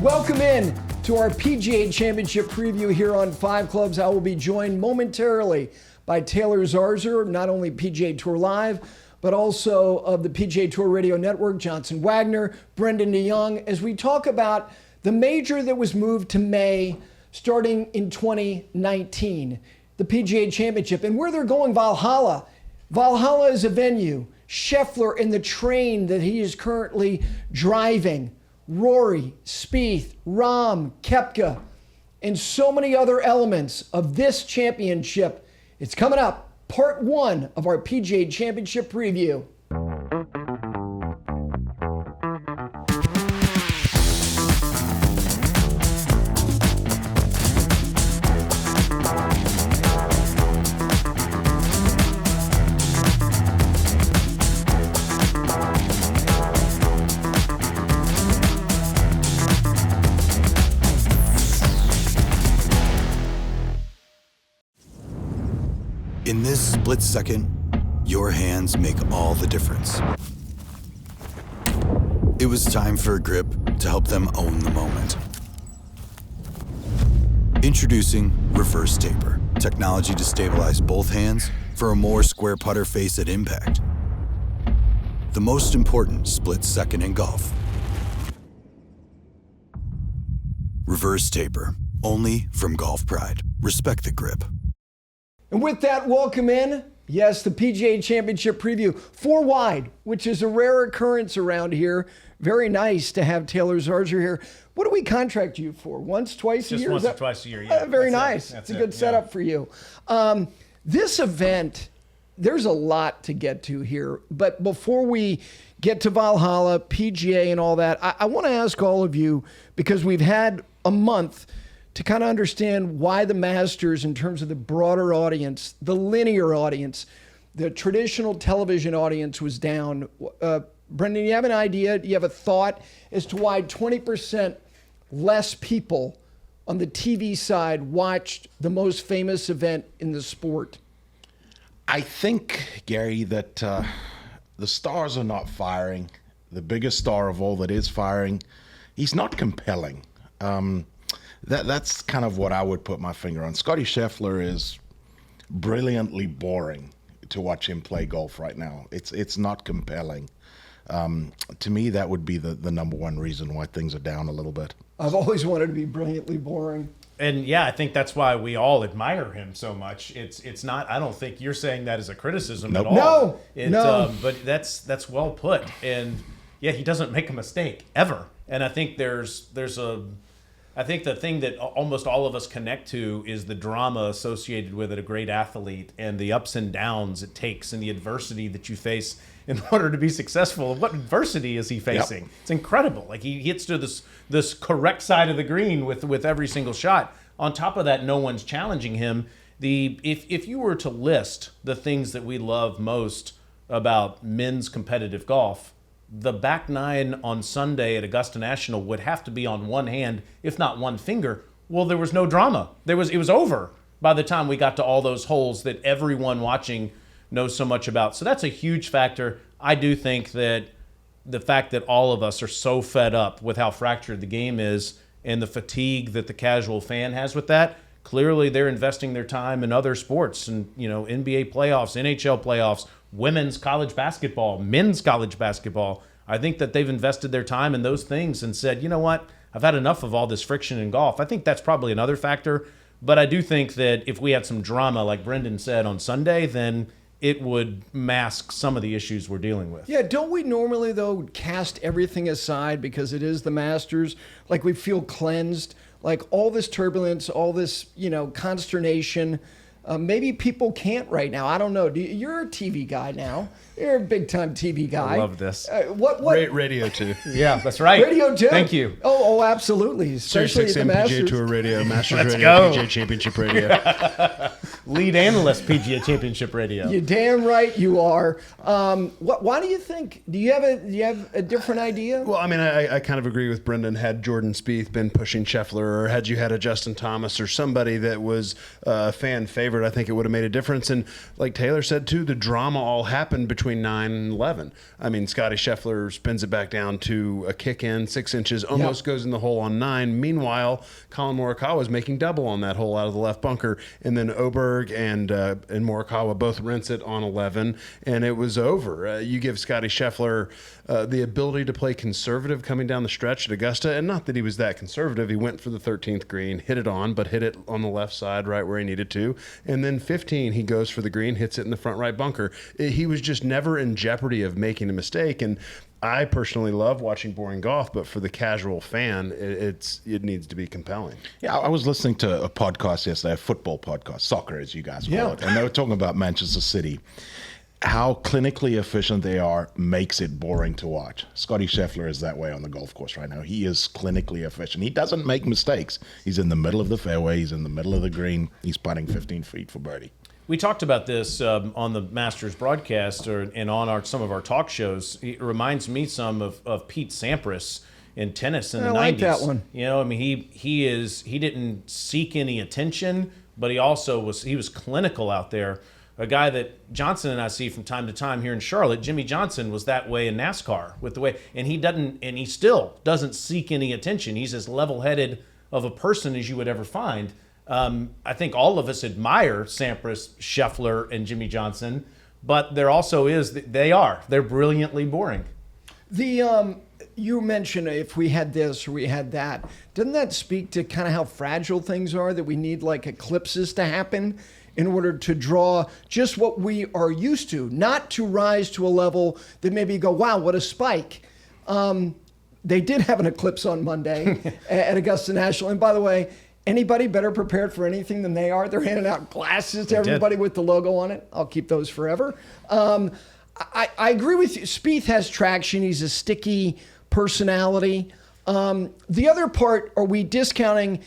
Welcome in to our PGA Championship preview here on 5 Clubs. I will be joined momentarily by Taylor Zarzour, not only PGA Tour Live, but also of the PGA Tour Radio Network, Johnson Wagner, Brendon Jonge, as we talk about the major that was moved to May starting in 2019, the PGA Championship, and where they're going, Valhalla. Valhalla is a venue. Scheffler in the train that he is currently driving. Rory, Spieth, Rahm, Koepka, and so many other elements of this championship. It's coming up, part 1 of our PGA Championship preview. In this split second, your hands make all the difference. It was time for a grip to help them own the moment. Introducing Reverse Taper, technology to stabilize both hands for a more square putter face at impact. The most important split second in golf. Reverse Taper, only from Golf Pride. Respect the grip. And with that, welcome in, yes, the PGA Championship preview. 4 wide, which is a rare occurrence around here. Very nice to have Taylor Zarzour here. What do we contract you for? Once, twice a year? Just once or twice a year, yeah. Very nice. It's a good setup for you. This event, there's a lot to get to here. But before we get to Valhalla, PGA and all that, I want to ask all of you, because we've had a month to kind of understand why the Masters, in terms of the broader audience, the linear audience, the traditional television audience was down. Brendon, you have an idea? Do you have a thought as to why 20% less people on the TV side watched the most famous event in the sport? I think, Gary, that the stars are not firing. The biggest star of all that is firing, he's not compelling. That's kind of what I would put my finger on. Scottie Scheffler is brilliantly boring to watch him play golf right now. It's not compelling. To me, that would be the number one reason why things are down a little bit. I've always wanted to be brilliantly boring. And yeah, I think that's why we all admire him so much. It's not, I don't think you're saying that as a criticism at all. No. But that's well put. And yeah, he doesn't make a mistake ever. And I think I think the thing that almost all of us connect to is the drama associated with it, a great athlete, and the ups and downs it takes and the adversity that you face in order to be successful. What adversity is he facing? Yep. It's incredible. Like, he hits to this correct side of the green with every single shot. On top of that, no one's challenging him. If you were to list the things that we love most about men's competitive golf, the back nine on Sunday at Augusta National would have to be on one hand, if not one finger. Well, there was no drama. It was over by the time we got to all those holes that everyone watching knows so much about. So that's a huge factor. I do think that the fact that all of us are so fed up with how fractured the game is and the fatigue that the casual fan has with that, clearly they're investing their time in other sports and, NBA playoffs, NHL playoffs, women's college basketball, men's college basketball. I think that they've invested their time in those things and said, you know what, I've had enough of all this friction in golf. I think that's probably another factor. But I do think that if we had some drama, like Brendon said, on Sunday, then it would mask some of the issues we're dealing with. Yeah, don't we normally, though, cast everything aside because it is the Masters? Like, we feel cleansed, like all this turbulence, all this, consternation. Maybe people can't right now. I don't know. You're a TV guy now. You're a big-time TV guy. I love this. What? Radio too. Yeah, that's right. Radio too. Thank you. Oh, absolutely. Especially Sirius the XM Masters. PGA Tour Radio, Masters Let's Radio, go. PGA Championship Radio. lead analyst, PGA Championship Radio. You're damn right you are. Why do you think? Do you have a different idea? Well, I mean, I kind of agree with Brendon. Had Jordan Spieth been pushing Scheffler, or had you had a Justin Thomas or somebody that was a fan favorite, I think it would have made a difference. And like Taylor said too, the drama all happened between 9 and 11. I mean, Scottie Scheffler spins it back down to a kick in 6 inches, almost goes in the hole on 9. Meanwhile, Colin Morikawa was making double on that hole out of the left bunker, and then Oberg and Morikawa both rinse it on 11, and it was over. You give Scottie Scheffler the ability to play conservative coming down the stretch at Augusta, and not that he was that conservative. He went for the 13th green, hit it on, but hit it on the left side right where he needed to. And then 15, he goes for the green, hits it in the front right bunker. He was just never in jeopardy of making a mistake. And I personally love watching boring golf, but for the casual fan, it needs to be compelling. Yeah, I was listening to a podcast yesterday, a football podcast, soccer as you guys call it, and they were talking about Manchester City. How clinically efficient they are makes it boring to watch. Scottie Scheffler is that way on the golf course right now. He is clinically efficient. He doesn't make mistakes. He's in the middle of the fairway. He's in the middle of the green. He's putting 15 feet for birdie. We talked about this on the Masters broadcast and on some of our talk shows. It reminds me some of Pete Sampras in tennis in the 90s. I like that one. You know, I mean, he didn't seek any attention, but he was clinical out there. A guy that Johnson and I see from time to time here in Charlotte, Jimmy Johnson, was that way in NASCAR with the way, and he still doesn't seek any attention. He's as level-headed of a person as you would ever find. I think all of us admire Sampras, Scheffler, and Jimmy Johnson, but there also they're brilliantly boring. You mentioned if we had this or we had that. Doesn't that speak to kind of how fragile things are, that we need like eclipses to happen in order to draw just what we are used to, not to rise to a level that maybe you go, wow, what a spike. They did have an eclipse on Monday at Augusta National. And by the way, anybody better prepared for anything than they are? They're handing out glasses to everybody with the logo on it. I'll keep those forever. I agree with you. Spieth has traction. He's a sticky personality. The other part, are we discounting?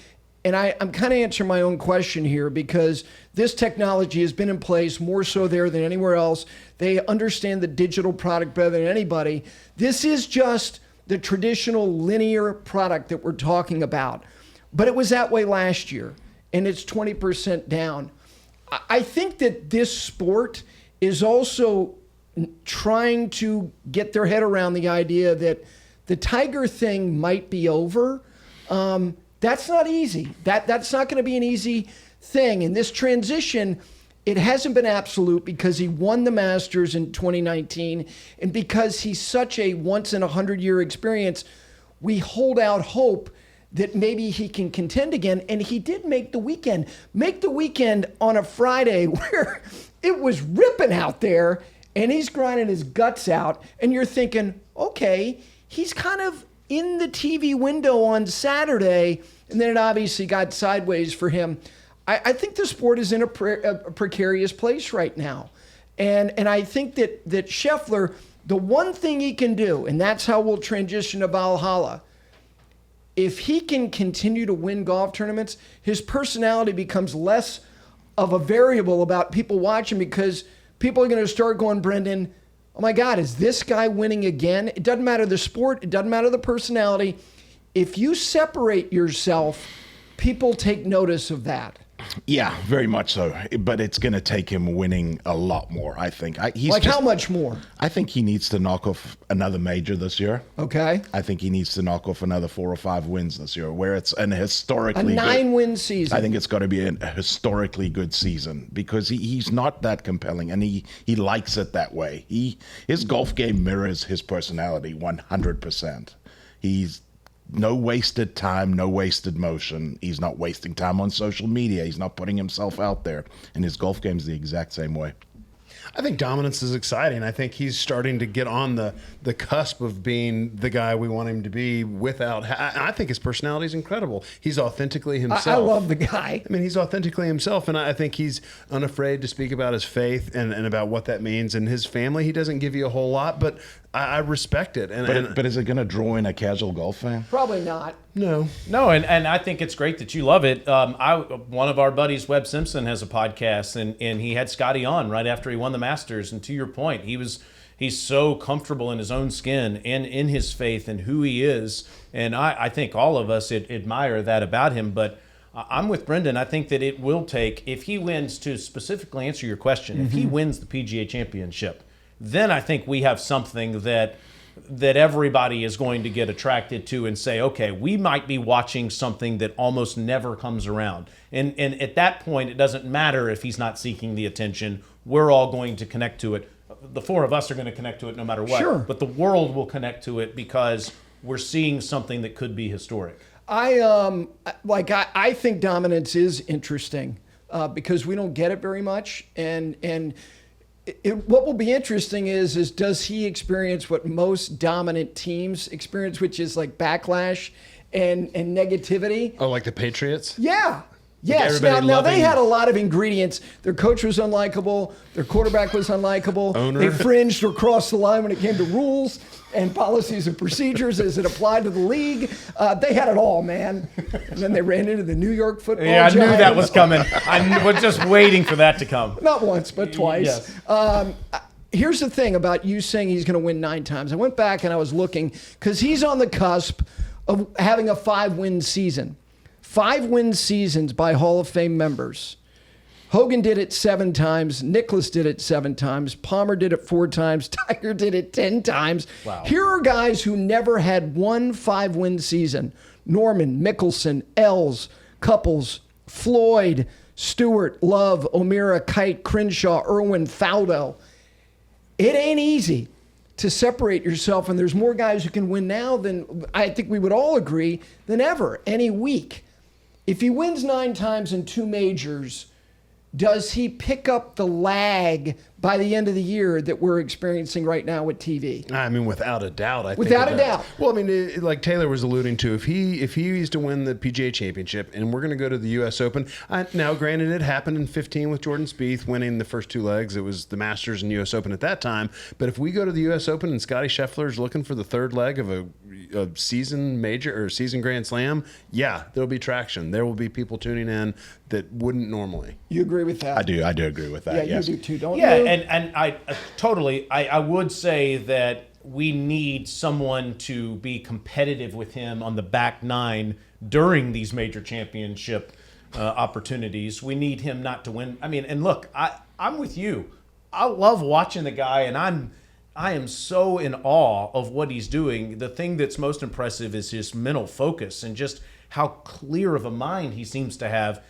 And I'm kind of answering my own question here, because this technology has been in place more so there than anywhere else. They understand the digital product better than anybody. This is just the traditional linear product that we're talking about. But it was that way last year, and it's 20% down. I think that this sport is also trying to get their head around the idea that the Tiger thing might be over. That's not easy. That's not going to be an easy thing. And this transition, it hasn't been absolute because he won the Masters in 2019, and because he's such a once-in-a-100-year experience, we hold out hope that maybe he can contend again. And he did make the weekend on a Friday where it was ripping out there, and he's grinding his guts out, and you're thinking, okay, he's kind of in the TV window on Saturday, and then it obviously got sideways for him. I think the sport is in a precarious place right now. And I think that Scheffler, the one thing he can do, and that's how we'll transition to Valhalla, if he can continue to win golf tournaments, his personality becomes less of a variable about people watching, because people are going to start going, Brendon, oh my God, is this guy winning again? It doesn't matter the sport. It doesn't matter the personality. If you separate yourself, people take notice of that. Yeah, very much so. But it's going to take him winning a lot more, I think. How much more? I think he needs to knock off another major this year. Okay. I think he needs to knock off another 4 or 5 wins this year, where it's an historically a 9-win season. I think it's got to be a historically good season, because he's not that compelling, and he likes it that way. His golf game mirrors his personality 100%. He's no wasted time, no wasted motion. He's not wasting time on social media. He's not putting himself out there. And his golf game's the exact same way. I think dominance is exciting. I think he's starting to get on the cusp of being the guy we want him to be without. I think his personality is incredible. He's authentically himself. I love the guy. I mean, he's authentically himself, and I think he's unafraid to speak about his faith and about what that means. And his family, he doesn't give you a whole lot, but I respect it. But is it going to draw in a casual golf fan? Probably not. No, and I think it's great that you love it. One of our buddies, Webb Simpson, has a podcast, and he had Scottie on right after he won the Masters. And to your point, he's so comfortable in his own skin and in his faith and who he is. And I think all of us admire that about him. But I'm with Brendon. I think that it will take, if he wins, to specifically answer your question, if he wins the PGA Championship, then I think we have something that everybody is going to get attracted to and say, okay, we might be watching something that almost never comes around. And at that point, it doesn't matter if he's not seeking the attention. We're all going to connect to it. The four of us are going to connect to it no matter what. Sure. But the world will connect to it because we're seeing something that could be historic. I think dominance is interesting because we don't get it very much, and what will be interesting is does he experience what most dominant teams experience, which is like backlash and negativity? oh, like the Patriots? Yeah. Yes. Now they had a lot of ingredients. Their coach was unlikable. Their quarterback was unlikable. Owner. They fringed or crossed the line when it came to rules and policies and procedures as it applied to the league. They had it all, man. And then they ran into the New York football Yeah, I knew Giants. that was coming. I was just waiting for that to come. Not once, but twice. Yes. Here's the thing about you saying he's going to win 9 times. I went back and I was looking because he's on the cusp of having a 5-win season. 5-win seasons by Hall of Fame members. Hogan did it 7 times. Nicklaus did it 7 times. Palmer did it 4 times. Tiger did it 10 times. Wow. Here are guys who never had one 5-win season. Norman, Mickelson, Els, Couples, Floyd, Stewart, Love, O'Meara, Kite, Crenshaw, Irwin, Faldo. It ain't easy to separate yourself, and there's more guys who can win now than, I think we would all agree, than ever, any week. If he wins 9 times in 2 majors, does he pick up the lag by the end of the year that we're experiencing right now with TV? I mean, without a doubt. I think Without it a does. doubt. Well, I mean, like Taylor was alluding to, if he is to win the PGA Championship, and we're going to go to the U.S. Open. Now, granted, it happened in 15 with Jordan Spieth winning the first 2 legs. It was the Masters and U.S. Open at that time. But if we go to the U.S. Open and Scottie Scheffler is looking for the 3rd leg of a season major or season Grand Slam, yeah, there'll be traction. There will be people tuning in that wouldn't normally. You agree with that? I do agree with that. Yeah, yes. you do too, don't Yeah, you? and I totally, I would say that we need someone to be competitive with him on the back 9 during these major championship opportunities. We need him not to win. I mean, and look, I'm with you. I love watching the guy, and I am so in awe of what he's doing. The thing that's most impressive is his mental focus and just how clear of a mind he seems to have.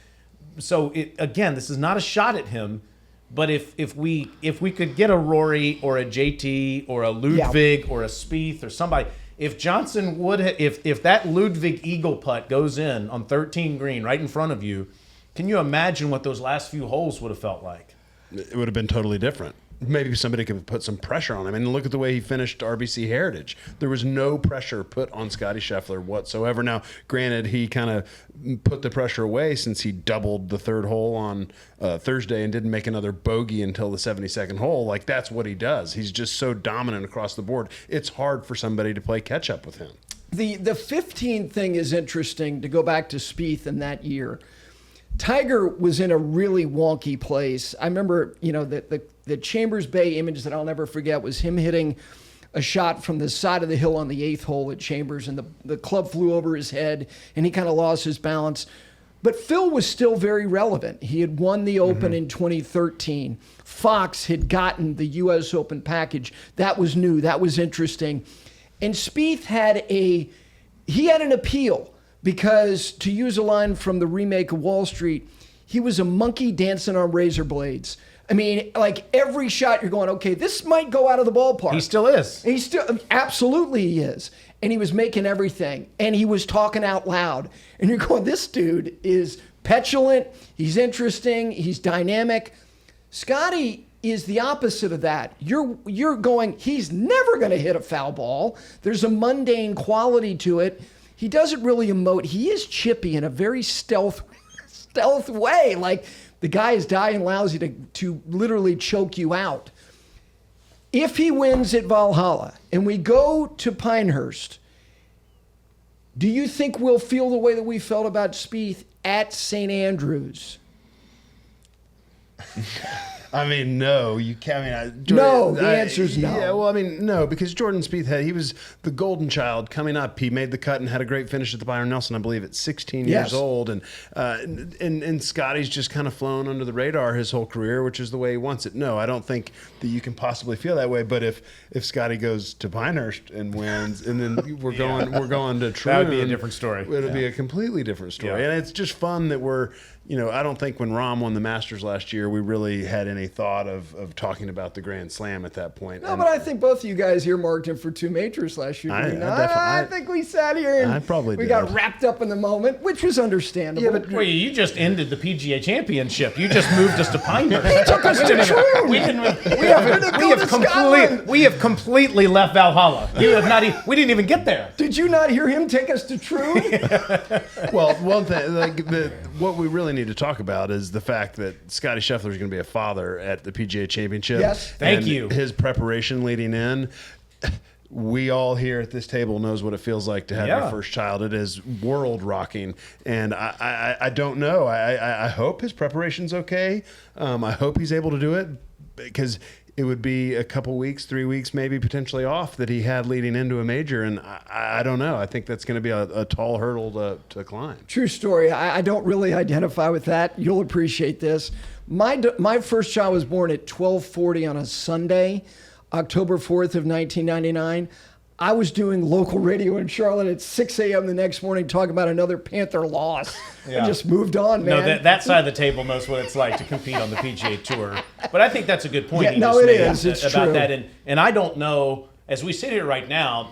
So again, this is not a shot at him, but if we could get a Rory or a JT or a Ludwig or a Spieth or somebody, if Johnson would if that Ludwig eagle putt goes in on 13 green right in front of you, can you imagine what those last few holes would have felt like? It would have been totally different. Maybe somebody could put some pressure on him. And look at the way he finished RBC Heritage. There was no pressure put on Scottie Scheffler whatsoever. Now, granted, he kind of put the pressure away since he doubled the 3rd hole on Thursday and didn't make another bogey until the 72nd hole. Like, that's what he does. He's just so dominant across the board. It's hard for somebody to play catch up with him. The 15 thing is interesting to go back to Spieth in that year. Tiger was in a really wonky place. I remember, the Chambers Bay image that I'll never forget was him hitting a shot from the side of the hill on the 8th hole at Chambers, and the club flew over his head, and he kind of lost his balance. But Phil was still very relevant. He had won the Open in 2013. Fox had gotten the U.S. Open package. That was new. That was interesting. And Spieth had an appeal. Because, to use a line from the remake of Wall Street, he was a monkey dancing on razor blades. I mean, like every shot you're going, okay, this might go out of the ballpark. He still is. Absolutely he is. And he was making everything. And he was talking out loud. And you're going, this dude is petulant. He's interesting. He's dynamic. Scottie, is the opposite of that. You're going, he's never going to hit a foul ball. There's a mundane quality to it. He doesn't really emote. He is chippy in a very stealth way. Like the guy is dying lousy to literally choke you out. If he wins at Valhalla and we go to Pinehurst, do you think we'll feel the way that we felt about Spieth at St. Andrews? I mean, no, you can't. I mean, No, the answer is no. Yeah, well, I mean, no, because Jordan Spieth he was the golden child coming up. He made the cut and had a great finish at the Byron Nelson, I believe, at 16 Yes. years old. And Scotty's just kind of flown under the radar his whole career, which is the way he wants it. No, I don't think that you can possibly feel that way. But if Scotty goes to Pinehurst and wins, and then we're going to Troon, That would be a different story. It'll be a completely different story. Yeah. And it's just fun that we're. I don't think when Rahm won the Masters last year, we really had any thought of talking about the Grand Slam at that point. No, but I think both of you guys here marked him for 2 majors last year. I think we sat here and I probably we did. got wrapped up in the moment, which was understandable. Yeah, but Wait, you just ended the PGA Championship. You just moved us to Pinehurst. he took us to Troon. We have completely left Valhalla. You have not. We didn't even get there. Did you not hear him take us to Troon? Well, one thing, what we really need to talk about is the fact that Scottie Scheffler is going to be a father at the PGA Championship. Yes. Thank And you. His preparation leading in. We all here at this table knows what it feels like to have your first child. It is world rocking, and I don't know. I hope his preparation's okay. I hope he's able to do it because it would be a couple weeks, 3 weeks, maybe potentially off that he had leading into a major, and I don't know. I think that's going to be a tall hurdle to climb. True story. I don't really identify with that. You'll appreciate this. My first child was born at 12:40 on a Sunday, October 4th of 1999. I was doing local radio in Charlotte at 6 a.m. the next morning talking about another Panther loss. Yeah. I just moved on, man. No, that side of the table knows what it's like to compete on the PGA Tour. But I think that's a good point. Yeah, he no, just it made is. It's about true. that. And I don't know. As we sit here right now,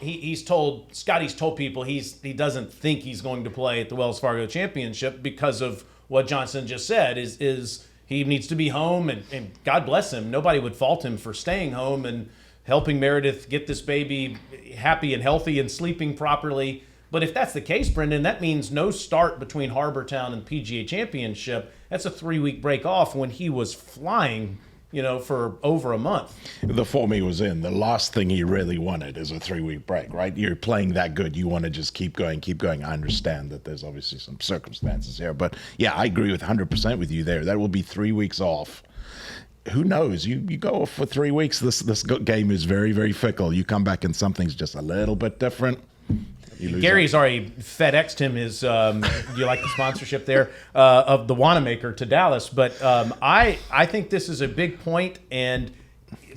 Scotty's told people he doesn't think he's going to play at the Wells Fargo Championship because of what Johnson just said. Is he needs to be home, and God bless him. Nobody would fault him for staying home and helping Meredith get this baby happy and healthy and sleeping properly. But if that's the case, Brendon, that means no start between Harbortown and PGA Championship. That's a 3-week break off when he was flying, for over a month. The form he was in, the last thing he really wanted is a 3-week break, right? You're playing that good. You want to just keep going. I understand that there's obviously some circumstances here. But, yeah, I agree with 100% with you there. That will be 3 weeks off. Who knows? You go off for 3 weeks. This game is very, very fickle. You come back and something's just a little bit different. Gary's already FedExed him his, do you like the sponsorship there, of the Wanamaker to Dallas. But I think this is a big point, and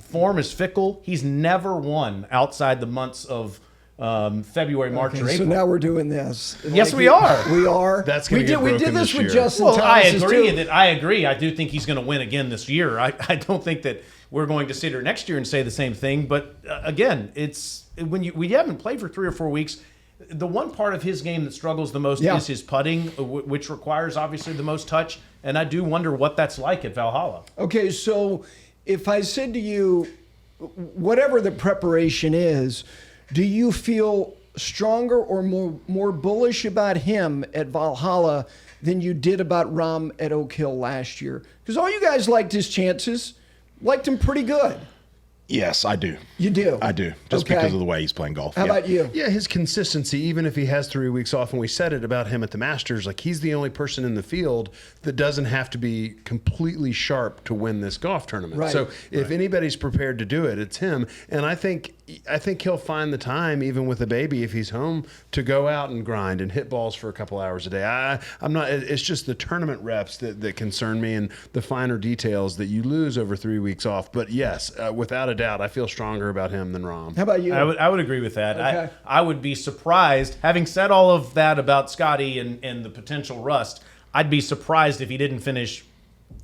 form is fickle. He's never won outside the months of February, March, or April. So now we're doing this. Yes, we are. We are. That's gonna get we did broken this this with year. Justin Well, I Thomas agree too. I agree. I do think he's going to win again this year. I don't think that we're going to sit here next year and say the same thing. But again, it's when we haven't played for 3 or 4 weeks. The one part of his game that struggles the most is his putting, which requires obviously the most touch. And I do wonder what that's like at Valhalla. Okay, so if I said to you, whatever the preparation is, do you feel stronger or more bullish about him at Valhalla than you did about Rahm at Oak Hill last year? Because all you guys liked his chances, liked him pretty good. Yes, I do. You do? I do. Just Okay. because of the way he's playing golf. How about you? Yeah, his consistency, even if he has 3 weeks off, and we said it about him at the Masters, like he's the only person in the field that doesn't have to be completely sharp to win this golf tournament. Right. So if anybody's prepared to do it, it's him. And I think he'll find the time, even with a baby, if he's home, to go out and grind and hit balls for a couple hours a day. I'm not. It's just the tournament reps that concern me and the finer details that you lose over 3 weeks off. But yes, without a doubt, I feel stronger about him than Rahm. How about you? I would agree with that. Okay. I would be surprised, having said all of that about Scotty and the potential rust, I'd be surprised if he didn't finish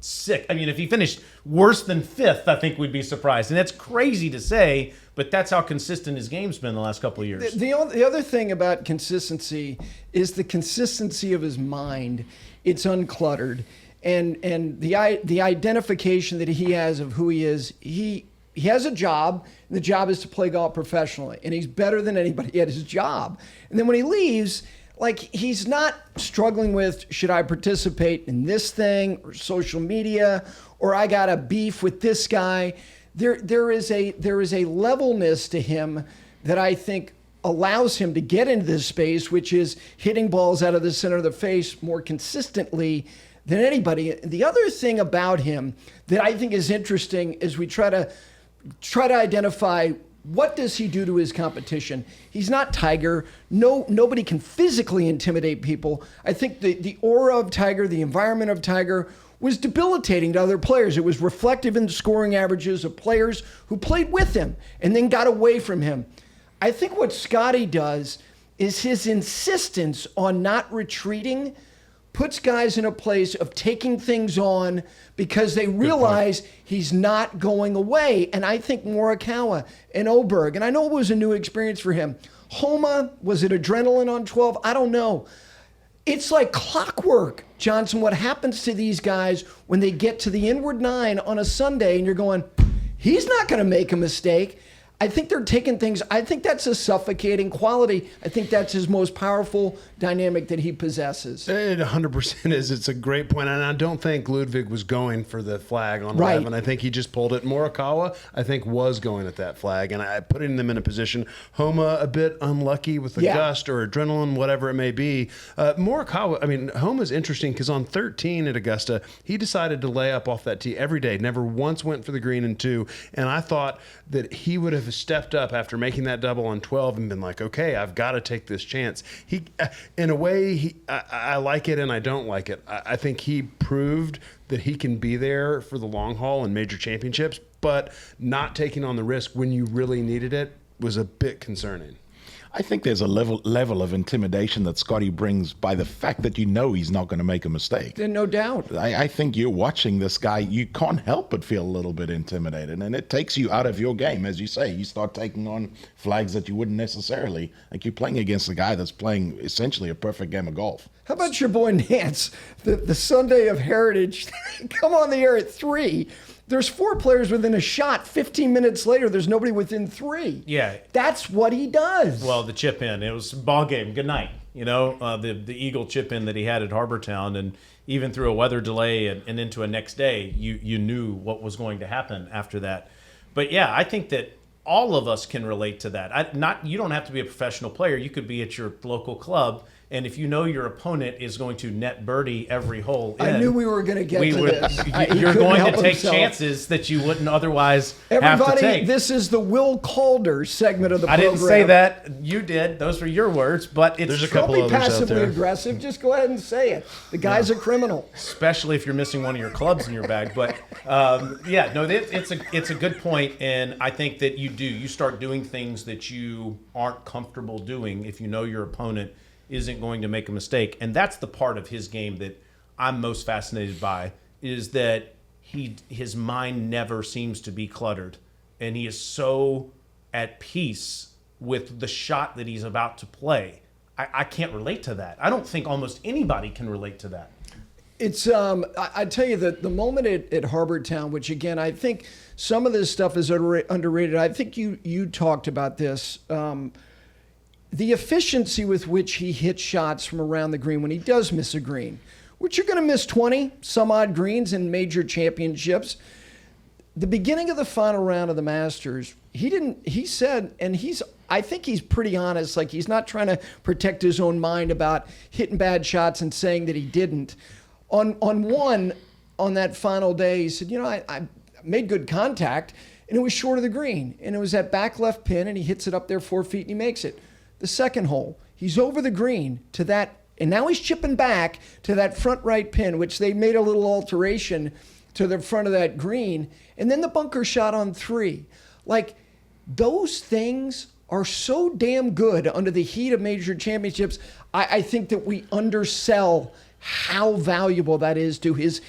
sixth. I mean, if he finished worse than fifth, I think we'd be surprised. And that's crazy to say, but that's how consistent his game's been the last couple of years. The other thing about consistency is the consistency of his mind. It's uncluttered. and the identification that he has of who he is. He has a job, and the job is to play golf professionally, and he's better than anybody at his job. And then when he leaves, like, he's not struggling with, should I participate in this thing or social media, or I got a beef with this guy. There is a levelness to him that I think allows him to get into this space, which is hitting balls out of the center of the face more consistently than anybody. The other thing about him that I think is interesting is we try to identify what does he do to his competition. He's not Tiger. Nobody can physically intimidate people. I think the aura of Tiger, the environment of Tiger was debilitating to other players. It was reflective in the scoring averages of players who played with him and then got away from him. I think what Scottie does is his insistence on not retreating puts guys in a place of taking things on because they realize he's not going away. And I think Morikawa and Oberg, and I know it was a new experience for him. Homa, was it adrenaline on 12? I don't know. It's like clockwork, Johnson, what happens to these guys when they get to the inward nine on a Sunday and you're going, he's not going to make a mistake. I think they're taking things. I think that's a suffocating quality. I think that's his most powerful dynamic that he possesses. It 100% is. It's a great point. And I don't think Ludwig was going for the flag on Right. 11. I think he just pulled it. Morikawa, I think, was going at that flag. And I putting them in a position. Homa, a bit unlucky with the gust or adrenaline, whatever it may be. Morikawa, I mean, Homa's interesting because on 13 at Augusta, he decided to lay up off that tee every day. Never once went for the green in 2. And I thought that he would have stepped up after making that double on 12 and been like, okay, I've got to take this chance. He, in a way, I like it and I don't like it. I think he proved that he can be there for the long haul in major championships, but not taking on the risk when you really needed it was a bit concerning. I think there's a level of intimidation that Scottie brings by the fact that you know he's not going to make a mistake. No doubt. I think you're watching this guy, you can't help but feel a little bit intimidated, and it takes you out of your game. As you say, you start taking on flags that you wouldn't necessarily. Like, you're playing against a guy that's playing essentially a perfect game of golf. How about your boy Nance? The Sunday of Heritage, come on the air at 3. There's 4 players within a shot. 15 minutes later, there's nobody within 3. Yeah. That's what he does. Well, the chip in, it was a ball game. Good night. You know, the eagle chip in that he had at Harbortown, and even through a weather delay and into a next day, you knew what was going to happen after that. But yeah, I think that all of us can relate to that. You don't have to be a professional player. You could be at your local club, and if you know your opponent is going to net birdie every hole in, I knew we were going to get to this. You're going to take chances that you wouldn't otherwise have to take. This is the Will Calder segment of the program. I didn't say that. You did. Those were your words. But it's There's a couple Don't be others out passively there. aggressive. Just go ahead and say it. The guy's a criminal. especially if you're missing one of your clubs in your bag. But it's a good point, and I think that you start doing things that you aren't comfortable doing if you know your opponent isn't going to make a mistake. And that's the part of his game that I'm most fascinated by, is that his mind never seems to be cluttered, and he is so at peace with the shot that he's about to play. I can't relate to that. I don't think almost anybody can relate to that. It's I tell you that the moment at Harbortown, which again I think some of this stuff is underrated. I think you talked about this. The efficiency with which he hits shots from around the green when he does miss a green, which you're going to miss 20 some odd greens in major championships. The beginning of the final round of the Masters, he said, and I think he's pretty honest, like he's not trying to protect his own mind about hitting bad shots and saying that he didn't. On that final day, he said, I made good contact, and it was short of the green, and it was that back left pin, and he hits it up there 4 feet, and he makes it. The second hole, he's over the green to that, and now he's chipping back to that front right pin, which they made a little alteration to the front of that green, and then the bunker shot on 3. Like, those things are so damn good under the heat of major championships. I think that we undersell how valuable that is to his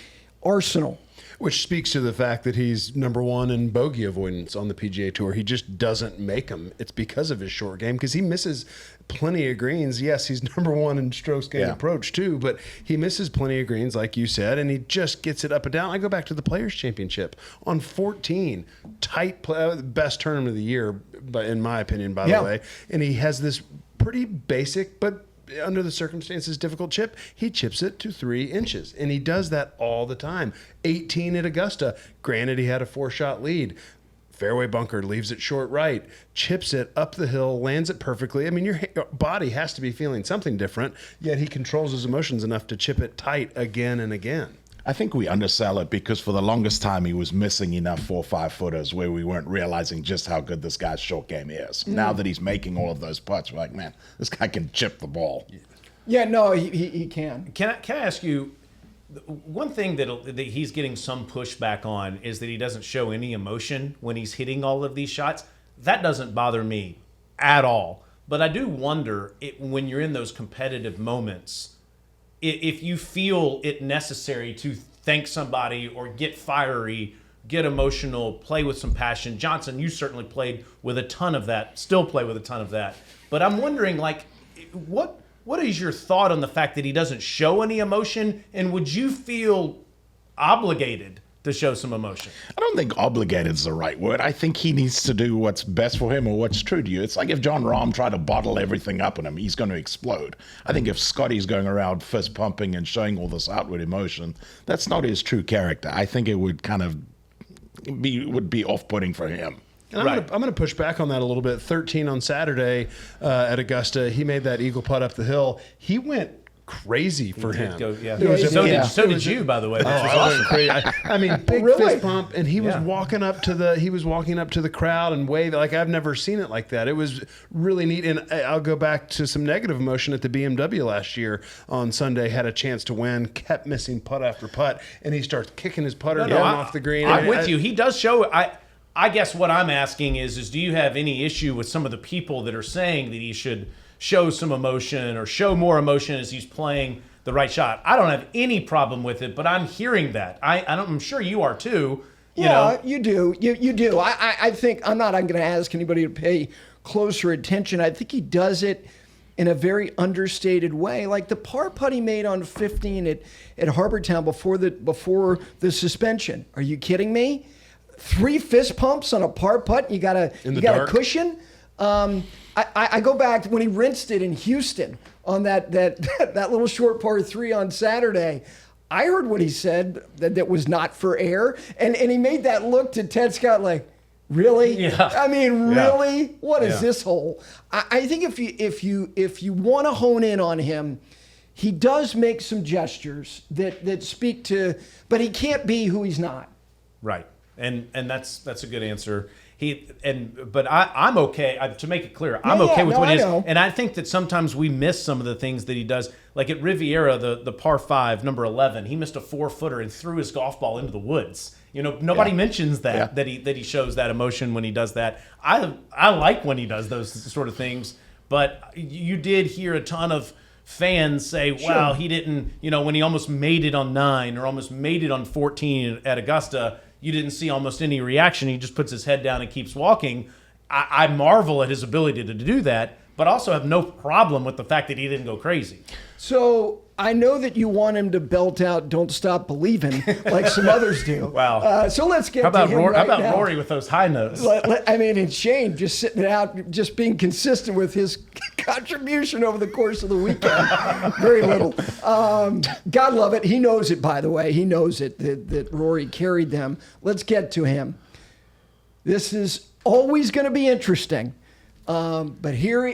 arsenal. Which speaks to the fact that he's number one in bogey avoidance on the PGA Tour. He just doesn't make them. It's because of his short game, because he misses plenty of greens. Yes, he's number one in strokes gained approach too, but he misses plenty of greens, like you said, and he just gets it up and down. I go back to the Players Championship on 14, tight play, best tournament of the year, but in my opinion, by the way. And he has this pretty basic, but under the circumstances, difficult chip. He chips it to 3 inches, and he does that all the time. 18 at Augusta. Granted, he had a 4-shot lead. Fairway bunker, leaves it short right, chips it up the hill, lands it perfectly. I mean, your body has to be feeling something different, yet he controls his emotions enough to chip it tight again and again. I think we undersell it because for the longest time he was missing enough 4 or 5 footers where we weren't realizing just how good this guy's short game is. Now that he's making all of those putts, we're like, man, this guy can chip the ball. Yeah, no, he can. Can I ask you, one thing that he's getting some pushback on is that he doesn't show any emotion when he's hitting all of these shots. That doesn't bother me at all. But I do wonder when you're in those competitive moments, if you feel it necessary to thank somebody or get fiery, get emotional, play with some passion. Johnson, you certainly played with a ton of that, still play with a ton of that. But I'm wondering, like, what is your thought on the fact that he doesn't show any emotion, and would you feel obligated to show some emotion? I don't think obligated is the right word. I think he needs to do what's best for him or what's true to you. It's like if John Rahm tried to bottle everything up in him, he's going to explode. I think if Scotty's going around fist pumping and showing all this outward emotion, that's not his true character. I think it would kind of be off-putting for him. And I'm going to push back on that a little bit. 13 on Saturday at Augusta, he made that eagle putt up the hill. He went crazy for him. So So did you, by the way. Which was I awesome. went crazy. I mean, big Really? fist pump, and he was walking up to the crowd and waving like I've never seen it like that. It was really neat. And I'll go back to some negative emotion at the BMW last year on Sunday. Had a chance to win, kept missing putt after putt, and he starts kicking his putter down off the green. I'm with you. He does show. I guess what I'm asking is do you have any issue with some of the people that are saying that he should show some emotion or show more emotion as he's playing the right shot? I don't have any problem with it, but I'm hearing that. I'm sure you are too. You know? You do. You do. I think I'm not going to ask anybody to pay closer attention. I think he does it in a very understated way. Like the par putt he made on 15 at Harbortown before the suspension. Are you kidding me? 3 fist pumps on a par putt. You got a cushion. I go back when he rinsed it in Houston on that little short par 3 on Saturday. I heard what he said that was not for air, and he made that look to Ted Scott like, really? Yeah. I mean, really? Yeah. What is this hole? I think if you want to hone in on him, he does make some gestures that speak to, but he can't be who he's not. Right. And that's a good answer. But I'm okay. To make it clear, I'm okay with what he is. And I think that sometimes we miss some of the things that he does. Like at Riviera, the par 5, number 11, he missed a 4-footer and threw his golf ball into the woods. You know, nobody mentions that he shows that emotion when he does that. I like when he does those sort of things. But you did hear a ton of fans say, wow, he didn't, when he almost made it on 9 or almost made it on 14 at Augusta, you didn't see almost any reaction. He just puts his head down and keeps walking. I marvel at his ability to do that, but also have no problem with the fact that he didn't go crazy. So I know that you want him to belt out "Don't Stop Believing" like some others do. Wow. So let's get How about to him Rory? right How about now. Rory with those high notes? And Shane just sitting it out, just being consistent with his contribution over the course of the weekend. Very little. God love it. He knows it, by the way. He knows it, that Rory carried them. Let's get to him. This is always going to be interesting. But here,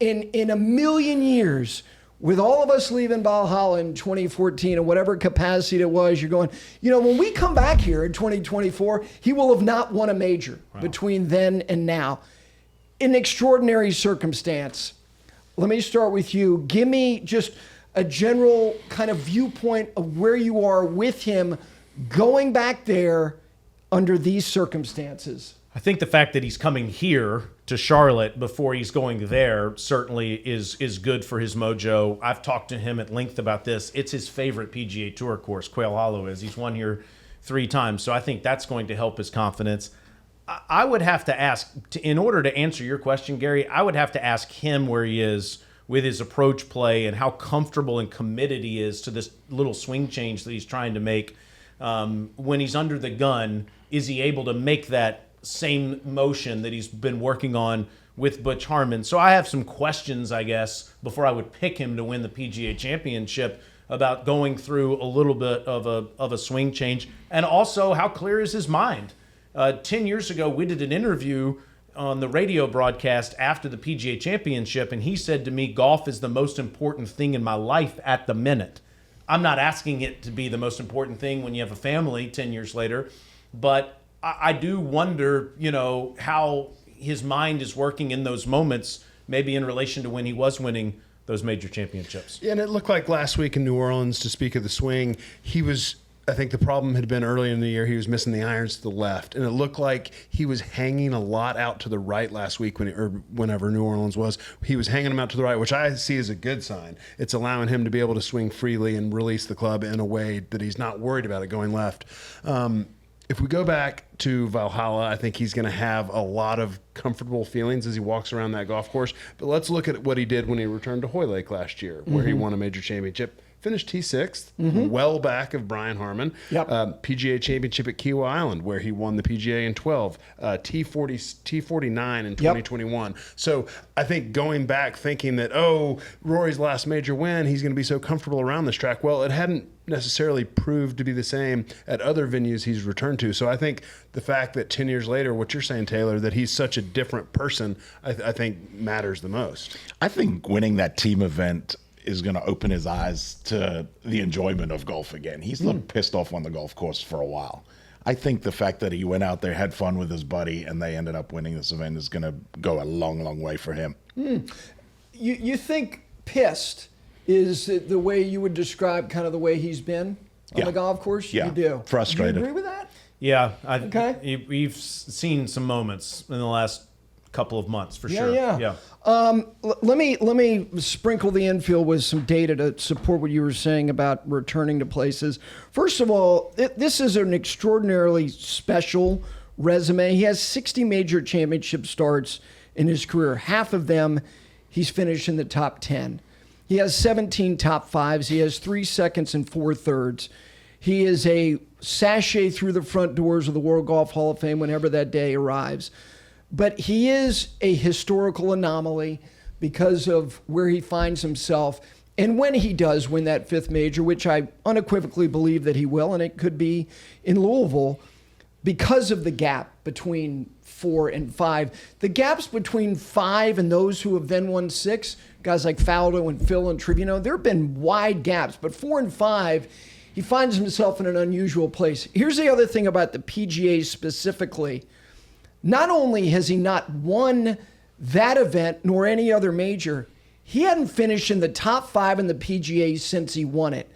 in a million years, with all of us leaving Valhalla in 2014 in whatever capacity it was, you're going, when we come back here in 2024, he will have not won a major between then and now. An extraordinary circumstance. Let me start with you. Give me just a general kind of viewpoint of where you are with him going back there under these circumstances. I think the fact that he's coming here to Charlotte before he's going there certainly is good for his mojo. I've talked to him at length about this. It's his favorite PGA Tour course, Quail Hollow is. He's won here 3 times. So I think that's going to help his confidence. I would have to ask, in order to answer your question, Gary, I would have to ask him where he is with his approach play and how comfortable and committed he is to this little swing change that he's trying to make. When he's under the gun, is he able to make that same motion that he's been working on with Butch Harmon? So I have some questions, I guess, before I would pick him to win the PGA Championship about going through a little bit of a swing change. And also, how clear is his mind? 10 years ago, we did an interview on the radio broadcast after the PGA Championship, and he said to me, golf is the most important thing in my life at the minute. I'm not asking it to be the most important thing when you have a family 10 years later, but I do wonder, how his mind is working in those moments, maybe in relation to when he was winning those major championships. Yeah, and it looked like last week in New Orleans, to speak of the swing, I think the problem had been early in the year, he was missing the irons to the left. And it looked like he was hanging a lot out to the right last week whenever New Orleans was. He was hanging them out to the right, which I see as a good sign. It's allowing him to be able to swing freely and release the club in a way that he's not worried about it going left. If we go back to Valhalla, I think he's going to have a lot of comfortable feelings as he walks around that golf course. But let's look at what he did when he returned to Hoylake last year, where he won a major championship. Finished T6, well back of Brian Harmon. Yep. PGA Championship at Kiowa Island, where he won the PGA in 12. T49 in 2021. Yep. So I think going back thinking that, Rory's last major win, he's going to be so comfortable around this track. Well, it hadn't necessarily proved to be the same at other venues he's returned to. So I think the fact that 10 years later, what you're saying, Taylor, that he's such a different person, I think matters the most. I think winning that team event is going to open his eyes to the enjoyment of golf again. He's looked pissed off on the golf course for a while. I think the fact that he went out there, had fun with his buddy, and they ended up winning this event is going to go a long, long way for him. You think pissed is the way you would describe kind of the way he's been on the golf course? Yeah, you do. frustrated. Do you agree with that? Yeah. Okay. We've seen some moments in the last couple of months for sure. Yeah. Let me sprinkle the infield with some data to support what you were saying about returning to places. First of all, this is an extraordinarily special resume. He has 60 major championship starts in his career. Half of them, he's finished in the top 10. He has 17 top fives. He has 3 seconds and 4 thirds. He is a sachet through the front doors of the World Golf Hall of Fame whenever that day arrives. But he is a historical anomaly because of where he finds himself. And when he does win that 5th major, which I unequivocally believe that he will, and it could be in Louisville, because of the gap between 4 and 5. The gaps between 5 and those who have then won 6, guys like Faldo and Phil and Trevino, there have been wide gaps. But 4 and 5, he finds himself in an unusual place. Here's the other thing about the PGA specifically. Not only has he not won that event nor any other major, he hadn't finished in the top 5 in the PGA since he won it.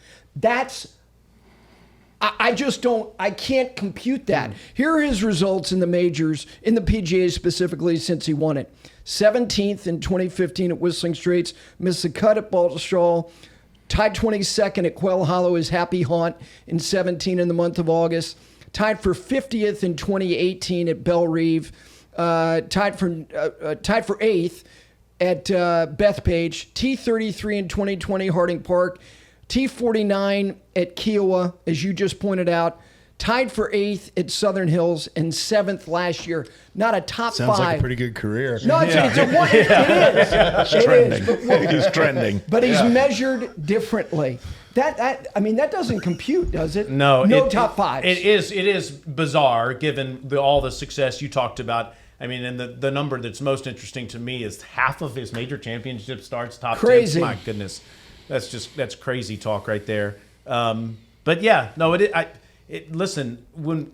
I can't compute that. Here are his results in the majors, in the PGA specifically since he won it. 17th in 2015 at Whistling Straits, missed the cut at Baltusrol, tied 22nd at Quail Hollow, his happy haunt in 17 in the month of August. Tied for 50th in 2018 at Belle Reve. Tied for 8th at Bethpage. T33 in 2020, Harding Park. T49 at Kiowa, as you just pointed out. Tied for 8th at Southern Hills and 7th last year. Not a top 5. Sounds like a pretty good career. No, it is. He's trending. But he's measured differently. That doesn't compute, does it? No, top 5s. It is bizarre given all the success you talked about. I mean, and the number that's most interesting to me is half of his major championship starts top 10. Crazy. My goodness, that's crazy talk right there. But yeah, no, listen, when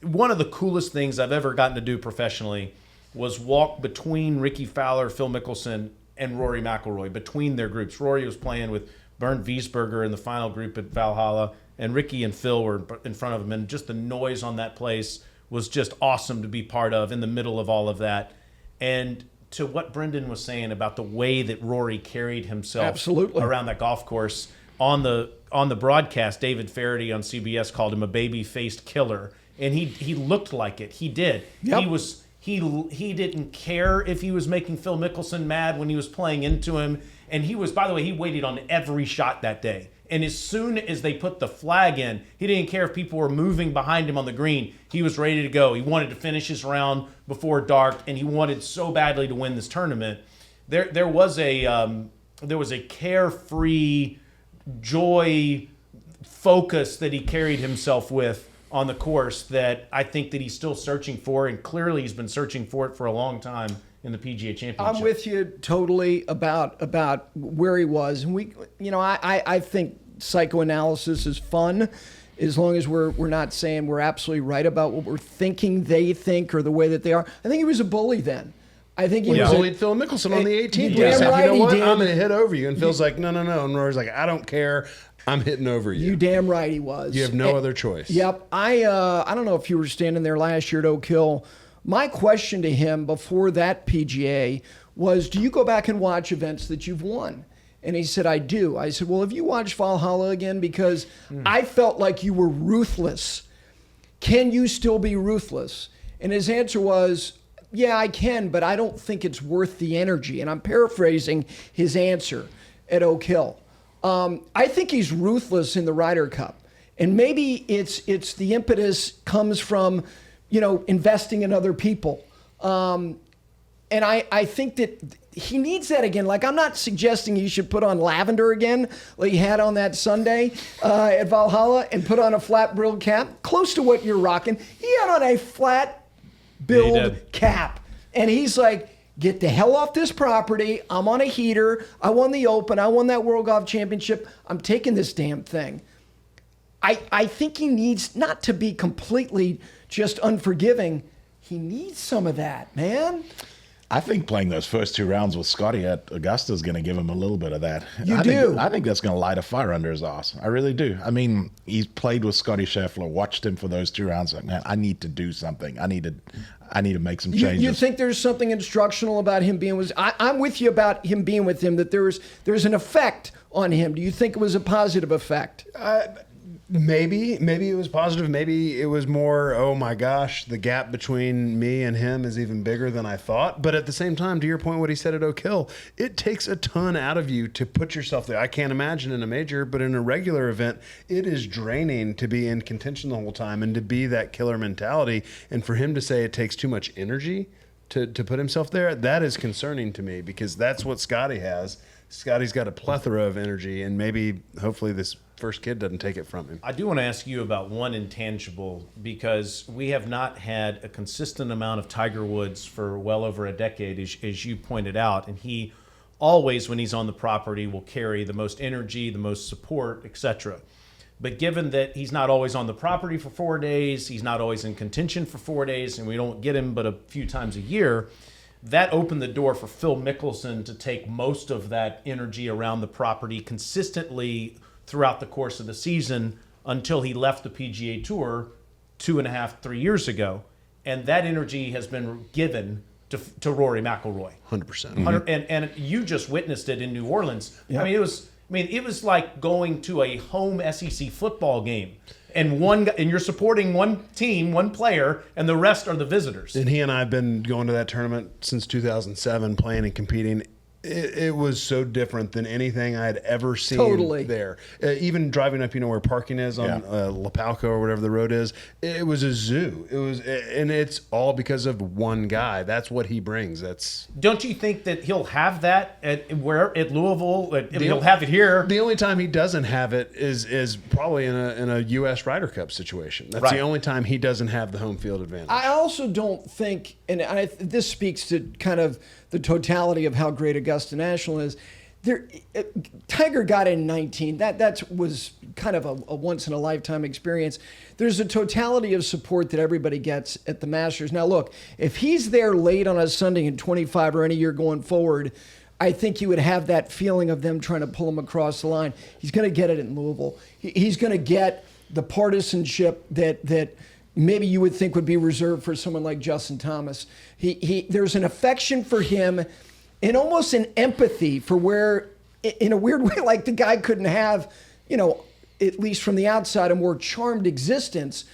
one of the coolest things I've ever gotten to do professionally was walk between Ricky Fowler, Phil Mickelson, and Rory McIlroy, between their groups. Rory was playing with Bernd Wiesberger in the final group at Valhalla, and Ricky and Phil were in front of him, and just the noise on that place was just awesome to be part of in the middle of all of that. And to what Brendon was saying about the way that Rory carried himself Absolutely. around that golf course, on the broadcast, David Faraday on CBS called him a baby-faced killer, and he looked like it. He did. Yep. He didn't care if he was making Phil Mickelson mad when he was playing into him. And he was, by the way, he waited on every shot that day. And as soon as they put the flag in, he didn't care if people were moving behind him on the green. He was ready to go. He wanted to finish his round before dark, and he wanted so badly to win this tournament. There was a carefree joy focus that he carried himself with on the course that I think that he's still searching for, and clearly he's been searching for it for a long time in the PGA Championship. I'm with you totally about where he was, and I think psychoanalysis is fun as long as we're not saying we're absolutely right about what we're thinking they think or the way that they are. I think he was a bully then. I think he was bullied Phil Mickelson on the 18th. Damn Said, right you know what? he did. I'm going to hit over you. And Phil's like, no. And Rory's like, I don't care. I'm hitting over you. You damn right he was. You have no other choice. Yep. I don't know if you were standing there last year at Oak Hill. My question to him before that PGA was, do you go back and watch events that you've won? And he said, I do. I said, well, have you watched Valhalla again? Because I felt like you were ruthless. Can you still be ruthless? And his answer was, yeah, I can, but I don't think it's worth the energy. And I'm paraphrasing his answer at Oak Hill. I think he's ruthless in the Ryder Cup. And maybe it's the impetus comes from, investing in other people. And I think that he needs that again. Like, I'm not suggesting he should put on lavender again, like he had on that Sunday at Valhalla, and put on a flat-billed cap, close to what you're rocking. He had on a flat-billed cap. And he's like, get the hell off this property. I'm on a heater. I won the Open. I won that World Golf Championship. I'm taking this damn thing. I think he needs not to be completely just unforgiving. He needs some of that, man. I think playing those first two rounds with Scottie at Augusta is going to give him a little bit of that. I think that's going to light a fire under his ass. I really do. I mean, he's played with Scottie Scheffler, watched him for those 2 rounds. Like, man, I need to do something. I need to make some changes. You think there's something instructional about him being with? I'm with you about him being with him. That there's an effect on him. Do you think it was a positive effect? Maybe it was positive. Maybe it was more, oh my gosh, the gap between me and him is even bigger than I thought. But at the same time, to your point, what he said at Oak Hill, it takes a ton out of you to put yourself there. I can't imagine in a major, but in a regular event, it is draining to be in contention the whole time and to be that killer mentality. And for him to say it takes too much energy to put himself there, that is concerning to me, because that's what Scottie has. Scottie's got a plethora of energy, and maybe, hopefully, this first kid doesn't take it from him. I do want to ask you about one intangible, because we have not had a consistent amount of Tiger Woods for well over a decade, as you pointed out. And he always, when he's on the property, will carry the most energy, the most support, etc. But given that he's not always on the property for 4 days, he's not always in contention for 4 days, and we don't get him but a few times a year, that opened the door for Phil Mickelson to take most of that energy around the property consistently throughout the course of the season until he left the PGA Tour 2.5, 3 years ago. And that energy has been given to Rory McIlroy. 100%. And you just witnessed it in New Orleans. Yeah. I mean, it was like going to a home SEC football game. And you're supporting one team, one player, and the rest are the visitors. And he and I have been going to that tournament since 2007, playing and competing. It was so different than anything I had ever seen there. Even driving up, where parking is on La Palco or whatever the road is, it was a zoo. And it's all because of one guy. That's what he brings. Don't you think that he'll have that at Louisville? He'll have it here. The only time he doesn't have it is probably in a U.S. Ryder Cup situation. That's the only time he doesn't have the home field advantage. I also don't think, and this speaks to kind of the totality of how great Augusta National is. Tiger got in 19. That was kind of a once in a lifetime experience. There's a totality of support that everybody gets at the Masters. Now look, if he's there late on a Sunday in 25 or any year going forward, I think you would have that feeling of them trying to pull him across the line. He's going to get it in Louisville. He's going to get the partisanship that maybe you would think would be reserved for someone like Justin Thomas. There's an affection for him and almost an empathy for where in a weird way, like the guy couldn't have, at least from the outside, a more charmed existence.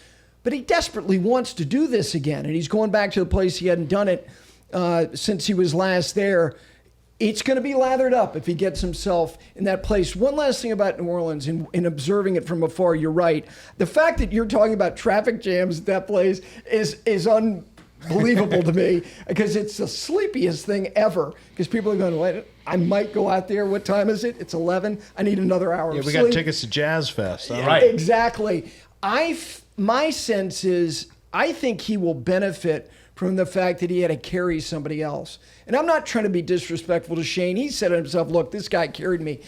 But he desperately wants to do this again. And he's going back to the place he hadn't done it since he was last there. It's going to be lathered up if he gets himself in that place. One last thing about New Orleans, in observing it from afar, you're right. The fact that you're talking about traffic jams at that place is unbelievable to me, because it's the sleepiest thing ever. Because people are going, wait, I might go out there. What time is it? It's 11. I need another hour of we sleep. got tickets to Jazz Fest. Yeah, Right. Exactly. My sense is I think he will benefit from the fact that he had to carry somebody else. And I'm not trying to be disrespectful to Shane. He said to himself, look, this guy carried me.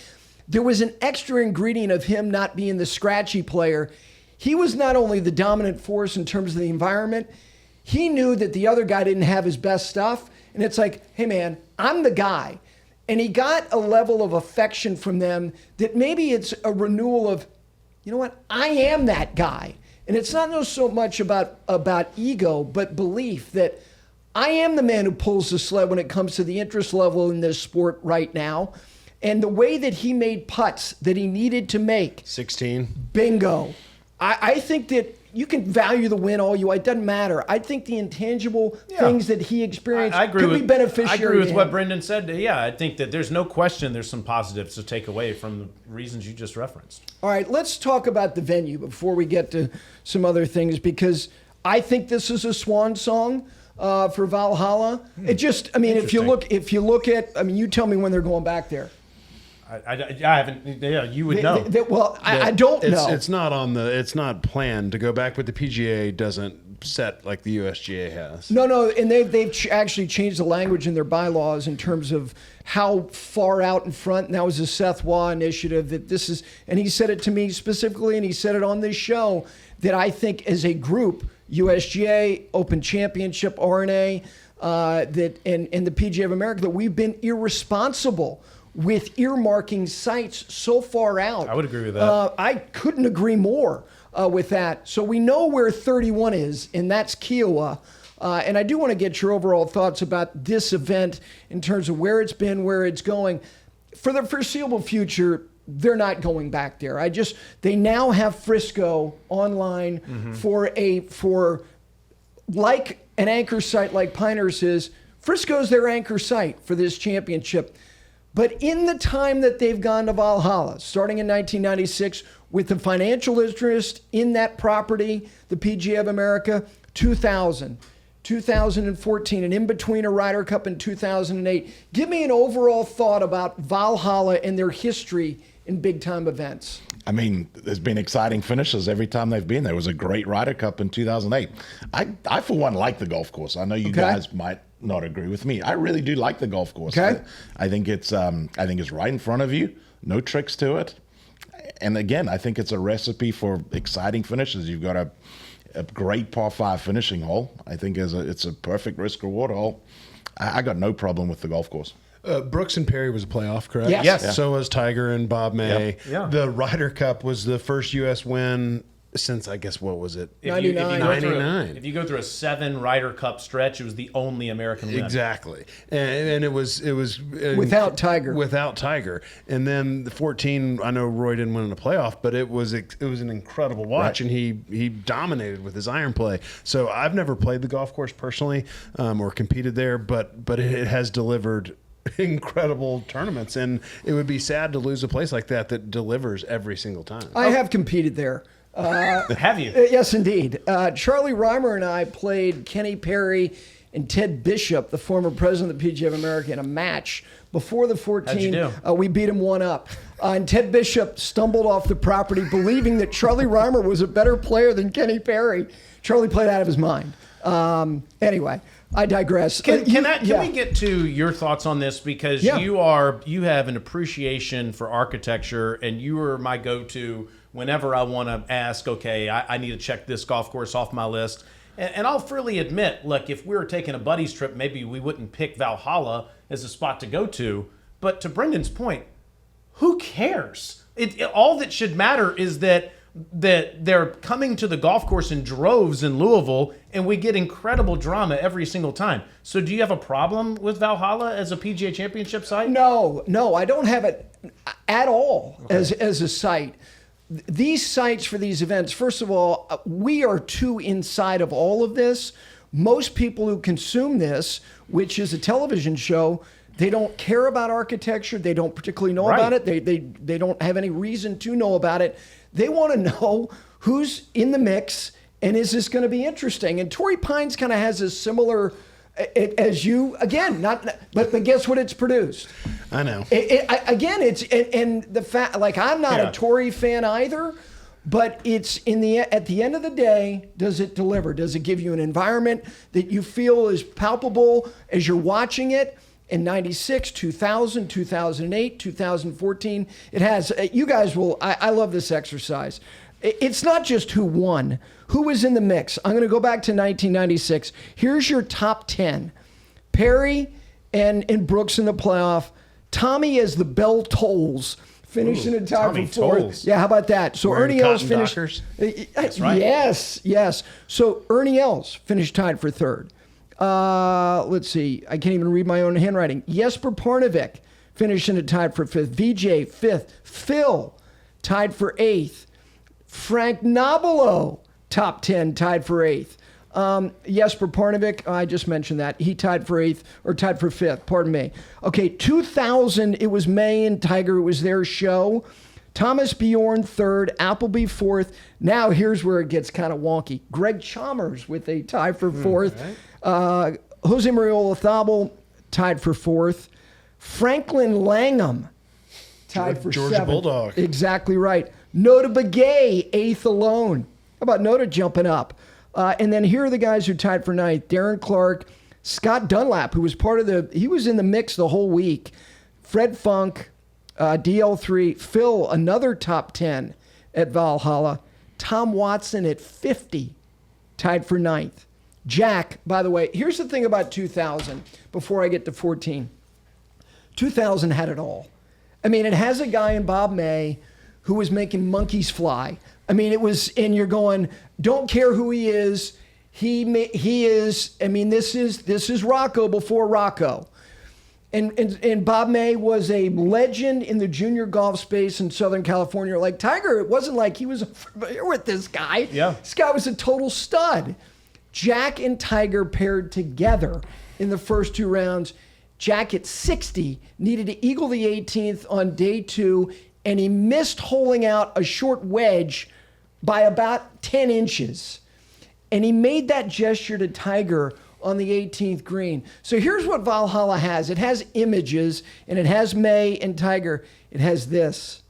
There was an extra ingredient of him not being the scratchy player. He was not only the dominant force in terms of the environment, he knew that the other guy didn't have his best stuff. And it's like, hey, man, I'm the guy. And he got a level of affection from them that maybe it's a renewal of, you know what, I am that guy. And it's not so much about ego, but belief that I am the man who pulls the sled when it comes to the interest level in this sport right now. And the way that he made putts that he needed to make. 16. Bingo. I think that you can value the win all you want. It doesn't matter. I think the intangible things that he experienced could be beneficial. I agree with what Brendon said. Yeah, I think that there's no question there's some positives to take away from the reasons you just referenced. All right, let's talk about the venue before we get to some other things, because I think this is a swan song for Valhalla. It just, if you look at, you tell me when they're going back there. I haven't. Yeah, you would know. I don't know. It's not on the. It's not planned to go back, but the PGA doesn't set like the USGA has. No, and they've actually changed the language in their bylaws in terms of how far out in front. And that was a Seth Waugh initiative that this is, and he said it to me specifically, and he said it on this show, that I think as a group, USGA, Open Championship, RNA, that and the PGA of America, that we've been irresponsible with earmarking sites so far out. I would agree with that. I couldn't agree more with that. So we know where 31 is, and that's Kiowa. And I do want to get your overall thoughts about this event in terms of where it's been, where it's going. For the foreseeable future, they're not going back there. They now have Frisco online for like an anchor site like Pinehurst is. Frisco's their anchor site for this championship. But in the time that they've gone to Valhalla, starting in 1996, with the financial interest in that property, the PGA of America, 2000, 2014, and in between a Ryder Cup in 2008. Give me an overall thought about Valhalla and their history in big-time events. There's been exciting finishes every time they've been. There was a great Ryder Cup in 2008. I for one, like the golf course. I know you guys might not agree with me. I really do like the golf course. Okay. I think it's right in front of you. No tricks to it. And again, I think it's a recipe for exciting finishes. You've got a great par 5 finishing hole. I think it's a perfect risk-reward hole. I got no problem with the golf course. Brooks and Perry was a playoff, correct? Yes. Yes. So was Tiger and Bob May. Yep. Yeah. The Ryder Cup was the first U.S. win since, I guess, what was it? 99. If you go through a 7 Ryder Cup stretch, it was the only American win. Exactly, and it was Without Tiger. Without Tiger, and then the 14. I know Roy didn't win in a playoff, but it was an incredible watch, and he dominated with his iron play. So I've never played the golf course personally or competed there, but it has delivered incredible tournaments, and it would be sad to lose a place like that delivers every single time. I have competed there. Have you? Yes, indeed. Charlie Reimer and I played Kenny Perry and Ted Bishop, the former president of the PGA of America, in a match before the 14. How'd you do? We beat him 1-up. And Ted Bishop stumbled off the property believing that Charlie Reimer was a better player than Kenny Perry. Charlie played out of his mind. Anyway, I digress. Can we get to your thoughts on this? Because you have an appreciation for architecture, and you are my go-to whenever I want to ask, okay, I need to check this golf course off my list. And I'll freely admit, look, if we were taking a buddies trip, maybe we wouldn't pick Valhalla as a spot to go to. But to Brendon's point, who cares? All that should matter is that that they're coming to the golf course in droves in Louisville, and we get incredible drama every single time. So do you have a problem with Valhalla as a PGA Championship site? No, I don't have it at all as a site. These sites for these events, first of all, we are too inside of all of this. Most people who consume this, which is a television show, they don't care about architecture. They don't particularly know about it. They don't have any reason to know about it. They want to know who's in the mix and is this going to be interesting. And Torrey Pines kind of has a similar as you, again, but guess what it's produced? I know. Again, it's and the fact, like, I'm not a Tory fan either, but it's at the end of the day, does it deliver? Does it give you an environment that you feel is palpable as you're watching it? In 96, 2000, 2008, 2014, it has, you guys will, I love this exercise. It's not just who won, who was in the mix. I'm going to go back to 1996. Here's your top 10. Perry and Brooks in the playoff. Tommy as the bell tolls, finishing in time for fourth. Tolls. Yeah, how about that? So Wearing Ernie Els cotton finished. Dockers? That's right. Yes. So Ernie Els finished tied for third. Let's see. I can't even read my own handwriting. Jesper Parnevik finishing a tied for fifth. VJ fifth. Phil tied for eighth. Frank Nobilo, top 10, tied for eighth. Jesper Parnevik, I just mentioned that. He tied for eighth, or tied for fifth, pardon me. Okay, 2000, it was May and Tiger. It was their show. Thomas Bjorn third, Appleby fourth. Now here's where it gets kind of wonky. Greg Chalmers with a tie for fourth. Right. Jose Maria Olazabal tied for fourth. Franklin Langham tied for Georgia seventh. Bulldog. Exactly right. Nota Begay, eighth alone. How about Nota jumping up? And then here are the guys who tied for ninth. Darren Clark, Scott Dunlap, who was he was in the mix the whole week. Fred Funk, DL3. Phil, another top 10 at Valhalla. Tom Watson at 50, tied for ninth. Jack, by the way, here's the thing about 2000, before I get to 14. 2000 had it all. I mean, it has a guy in Bob May who was making monkeys fly. I mean, it was, and you're going, don't care who he is. He is, I mean, this is Rocco before Rocco. And Bob May was a legend in the junior golf space in Southern California. Like Tiger, it wasn't like he was familiar with this guy. Yeah. This guy was a total stud. Jack and Tiger paired together in the first two rounds. Jack at 60 needed to eagle the 18th on day two, and he missed holing out a short wedge by about 10 inches. And he made that gesture to Tiger on the 18th green. So here's what Valhalla has. It has images, and it has May and Tiger. It has this.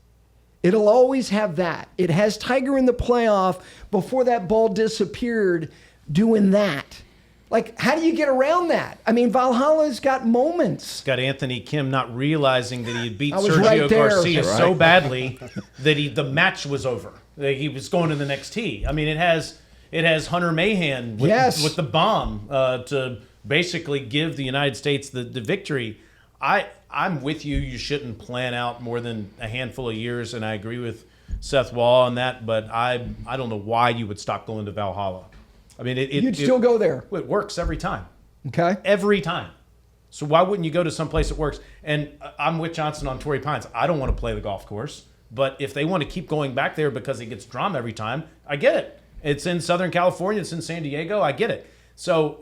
It'll always have that. It has Tiger in the playoff before that ball disappeared doing that. Like, how do you get around that? I mean, Valhalla's got moments. It's got Anthony Kim not realizing that he had beat I was Sergio right there. Garcia so badly that the match was over. That he was going to the next tee. I mean, it has Hunter Mahan with the bomb to basically give the United States the victory. I'm with you. You shouldn't plan out more than a handful of years, and I agree with Seth Wall on that. But I don't know why you would stop going to Valhalla. I mean, you'd still go there. It works every time. Okay. Every time. So why wouldn't you go to some place that works? And I'm with Johnson on Torrey Pines. I don't want to play the golf course. But if they want to keep going back there because it gets drama every time, I get it. It's in Southern California. It's in San Diego. I get it. So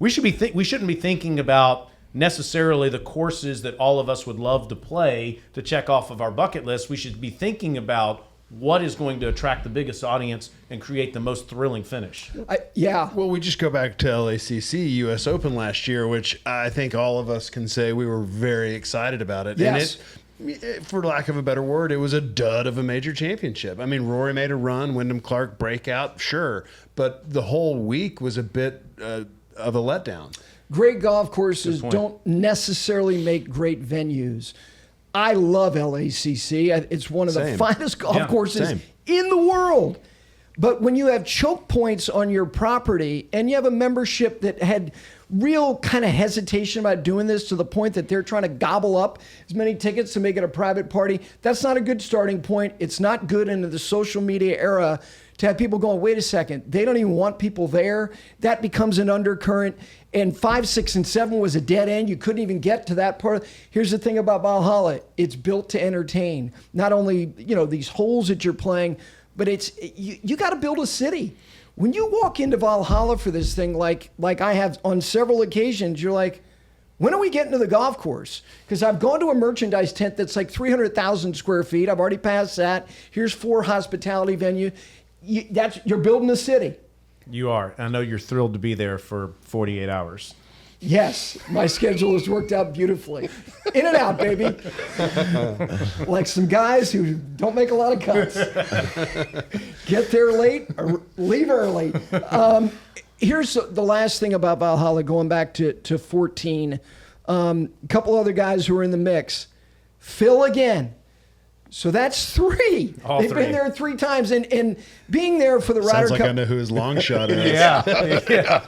we shouldn't be thinking about necessarily the courses that all of us would love to play to check off of our bucket list. We should be thinking about what is going to attract the biggest audience and create the most thrilling finish. Yeah. Well, we just go back to LACC US Open last year, which I think all of us can say we were very excited about it. Yes. And it, for lack of a better word, it was a dud of a major championship. I mean, Rory made a run, Wyndham Clark breakout, sure. But the whole week was a bit of a letdown. Great golf courses don't necessarily make great venues. I love LACC. It's one of the finest golf courses in the world. But when you have choke points on your property and you have a membership that had real kind of hesitation about doing this to the point that they're trying to gobble up as many tickets to make it a private party. That's not a good starting point. It's not good into the social media era to have people going, wait a second, they don't even want people there. That becomes an undercurrent. And 5, 6, and 7 was a dead end. You couldn't even get to that part. Here's the thing about Valhalla. It's built to entertain. Not only, you know, these holes that you're playing, but it's you got to build a city. When you walk into Valhalla for this thing, like I have on several occasions, you're like, when are we getting to the golf course? Because I've gone to a merchandise tent that's like 300,000 square feet. I've already passed that. Here's 4 hospitality venues. You're building a city. You are. I know you're thrilled to be there for 48 hours. Yes, my schedule has worked out beautifully. In and out, baby. Like some guys who don't make a lot of cuts. Get there late or leave early. Here's the last thing about Valhalla, going back to 14. A couple other guys who are in the mix. Phil again. So that's 3. All They've 3. been there 3 times. And being there for the Ryder Sounds like Cup. I know who his long shot is. Yeah.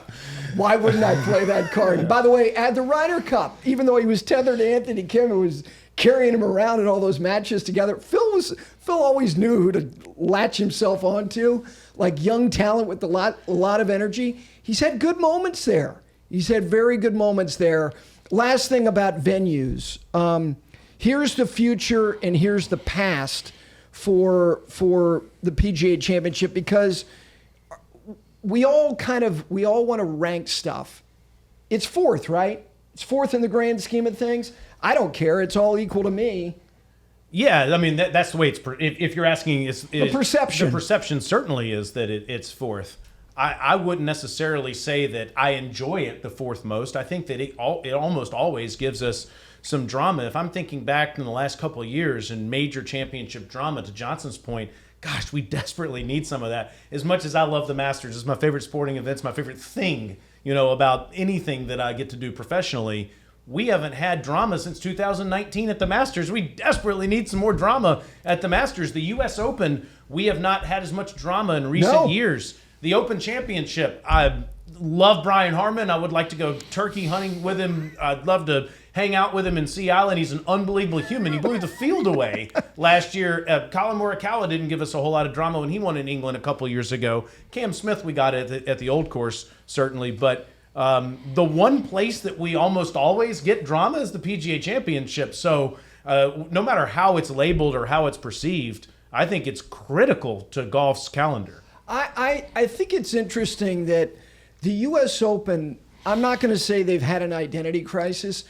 Why wouldn't I play that card? By the way, at the Ryder Cup, even though he was tethered to Anthony Kim, who was carrying him around in all those matches together, Phil always knew who to latch himself onto, like young talent with a lot of energy. He's had good moments there. He's had very good moments there. Last thing about venues. Here's the future and here's the past for the PGA Championship, because we all want to rank stuff. It's 4th, right? It's 4th in the grand scheme of things. I don't care. It's all equal to me. Yeah, I mean, that's the way it's... If you're asking... The perception. The perception certainly is that it's 4th. I wouldn't necessarily say that I enjoy it the 4th most. I think that it almost always gives us some drama. If I'm thinking back in the last couple of years and major championship drama, to Johnson's point, gosh, we desperately need some of that. As much as I love the Masters, it's my favorite sporting event, it's my favorite thing, about anything that I get to do professionally. We haven't had drama since 2019 at the Masters. We desperately need some more drama at the Masters. The U.S. Open, we have not had as much drama in recent years. The Open Championship, I love Brian Harman. I would like to go turkey hunting with him. I'd love to hang out with him in Sea Island. He's an unbelievable human. He blew the field away last year. Colin Morikawa didn't give us a whole lot of drama when he won in England a couple years ago. Cam Smith we got at the old course, certainly. But the one place that we almost always get drama is the PGA Championship. So no matter how it's labeled or how it's perceived, I think it's critical to golf's calendar. I think it's interesting that the U.S. Open, I'm not going to say they've had an identity crisis.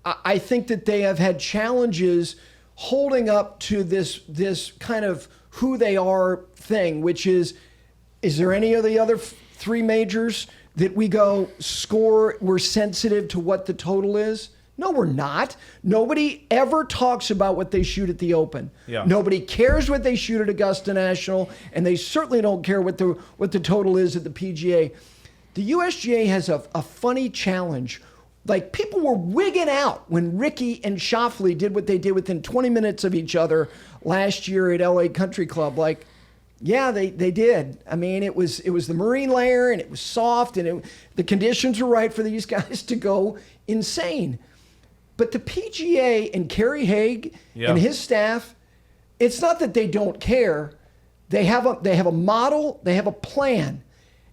I think that they have had challenges holding up to this kind of who they are thing, which is there any of the other 3 majors that we go score, we're sensitive to what the total is? No, we're not. Nobody ever talks about what they shoot at the Open. Yeah. Nobody cares what they shoot at Augusta National, and they certainly don't care what the total is at the PGA. The USGA has a funny challenge. Like, people were wigging out when Ricky and Schauffele did what they did within 20 minutes of each other last year at LA Country Club. Like, yeah, they did. I mean, it was the marine layer, and it was soft, and the conditions were right for these guys to go insane. But the PGA and Kerry Haig and his staff, it's not that they don't care. They have a model, they have a plan,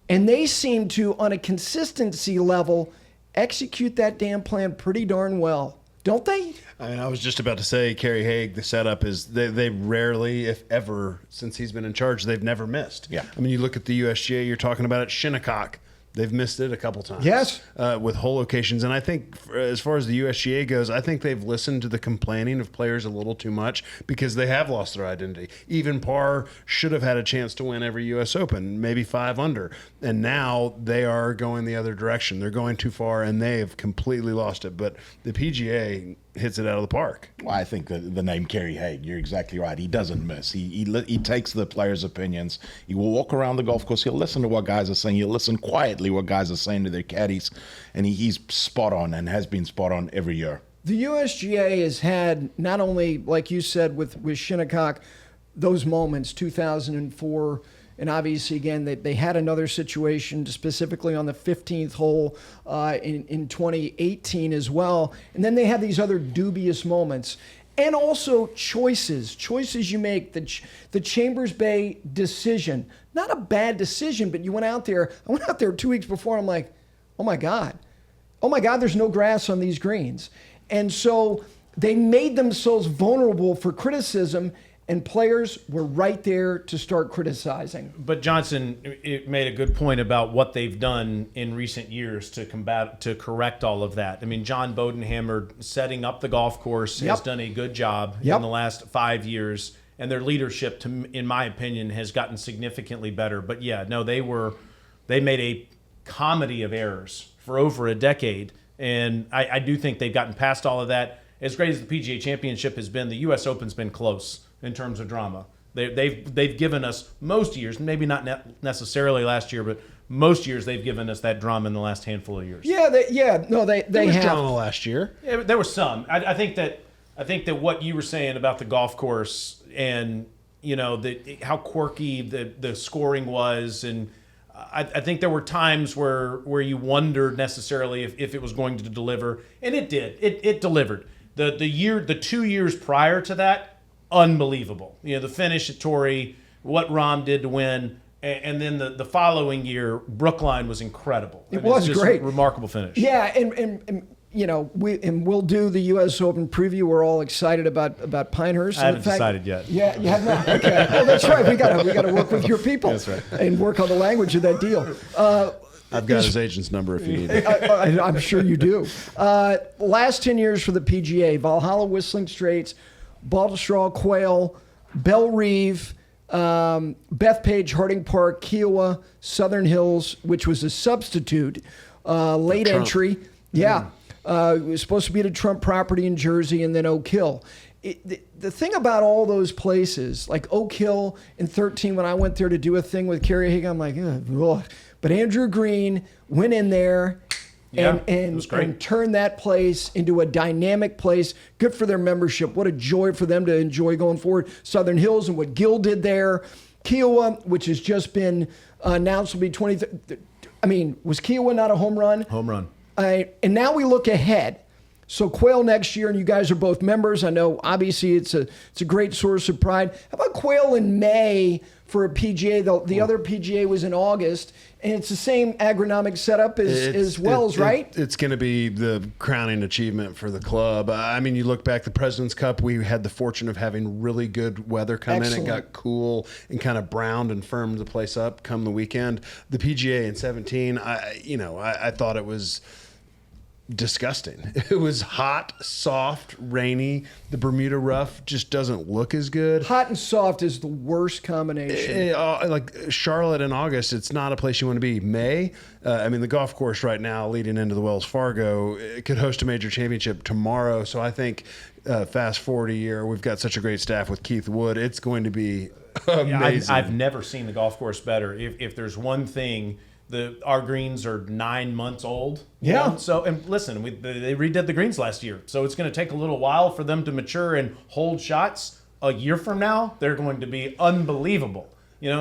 and they seem to, on a consistency level, execute that damn plan pretty darn well. Don't they? I mean, I was just about to say, Kerry Haig, the setup is they rarely, if ever, since he's been in charge, they've never missed. Yeah. I mean, you look at the USGA, you're talking about it, Shinnecock. They've missed it a couple times. Yes. With hole locations. And I think as far as the USGA goes, I think they've listened to the complaining of players a little too much because they have lost their identity. Even Parr should have had a chance to win every U.S. Open, maybe 5 under. And now they are going the other direction. They're going too far, and they have completely lost it. But the PGA hits it out of the park. Well, I think the name Kerry Haig, you're exactly right. He doesn't miss. He takes the players' opinions. He will walk around the golf course. He'll listen to what guys are saying. He'll listen quietly what guys are saying to their caddies. And he's spot on and has been spot on every year. The USGA has had not only, like you said, with Shinnecock, those moments, 2004 And obviously, again, they had another situation specifically on the 15th hole in 2018 as well. And then they had these other dubious moments. And also choices you make. The Chambers Bay decision, not a bad decision, but you went out there. I went out there 2 weeks before. I'm like, oh my God, there's no grass on these greens. And so they made themselves vulnerable for criticism, and players were right there to start criticizing. But Johnson made a good point about what they've done in recent years to correct all of that. I mean, John Bodenhammer setting up the golf course has done a good job in the last 5 years, and their leadership, in my opinion, has gotten significantly better. But yeah, no, they made a comedy of errors for over a decade, and I do think they've gotten past all of that. As great as the PGA Championship has been, the U.S. Open's been close in terms of drama. They've given us most years, maybe not necessarily last year, but most years they've given us that drama in the last handful of years. Yeah, they There was have drama last year. Yeah, but there was some. I think that what you were saying about the golf course and how quirky the scoring was, and I think there were times where you wondered necessarily if it was going to deliver, and it did. It delivered. The 2 years prior to that, unbelievable. The finish at Torrey, what Rahm did to win, and then the following year, Brookline was incredible. It was just great, a remarkable finish. Yeah, and we'll do the U.S. Open preview. We're all excited about Pinehurst. I haven't decided yet. Yeah, you have not. Okay, well that's right. We got to work with your people. That's right. And work on the language of that deal. I've got his agent's number if you need it. I'm sure you do. Last 10 years for the PGA: Valhalla, Whistling Straits, Baltusrol, Quail, Belle Reve, Bethpage, Harding Park, Kiowa, Southern Hills, which was a substitute, late entry. Yeah. It was supposed to be at a Trump property in Jersey, and then Oak Hill. The thing about all those places, like Oak Hill in 2013, when I went there to do a thing with Kerry Hagan, I'm like, ugh. But Andrew Green went in there and turned that place into a dynamic place. Good for their membership. What a joy for them to enjoy going forward. Southern Hills and what Gil did there. Kiowa, which has just been announced will be 20. I mean, was Kiowa not a home run? Home run. And now we look ahead. So Quail next year, and you guys are both members. I know, obviously, it's a great source of pride. How about Quail in May for a PGA? The other PGA was in August, and it's the same agronomic setup as Wells, right? It's going to be the crowning achievement for the club. I mean, you look back, the President's Cup, we had the fortune of having really good weather come in. It got cool and kind of browned and firmed the place up come the weekend. The PGA in 17, I thought it was disgusting. It was hot, soft, rainy. The Bermuda rough just doesn't look as good. Hot and soft is the worst combination. Like Charlotte in August, it's not a place you want to be. May, the golf course right now leading into the Wells Fargo, it could host a major championship tomorrow. So I think fast forward a year, we've got such a great staff with Keith Wood. It's going to be amazing. I've never seen the golf course better. If there's one thing, our greens are 9 months old. Yeah. So, and listen, they redid the greens last year, so it's going to take a little while for them to mature and hold shots. A year from now, they're going to be unbelievable.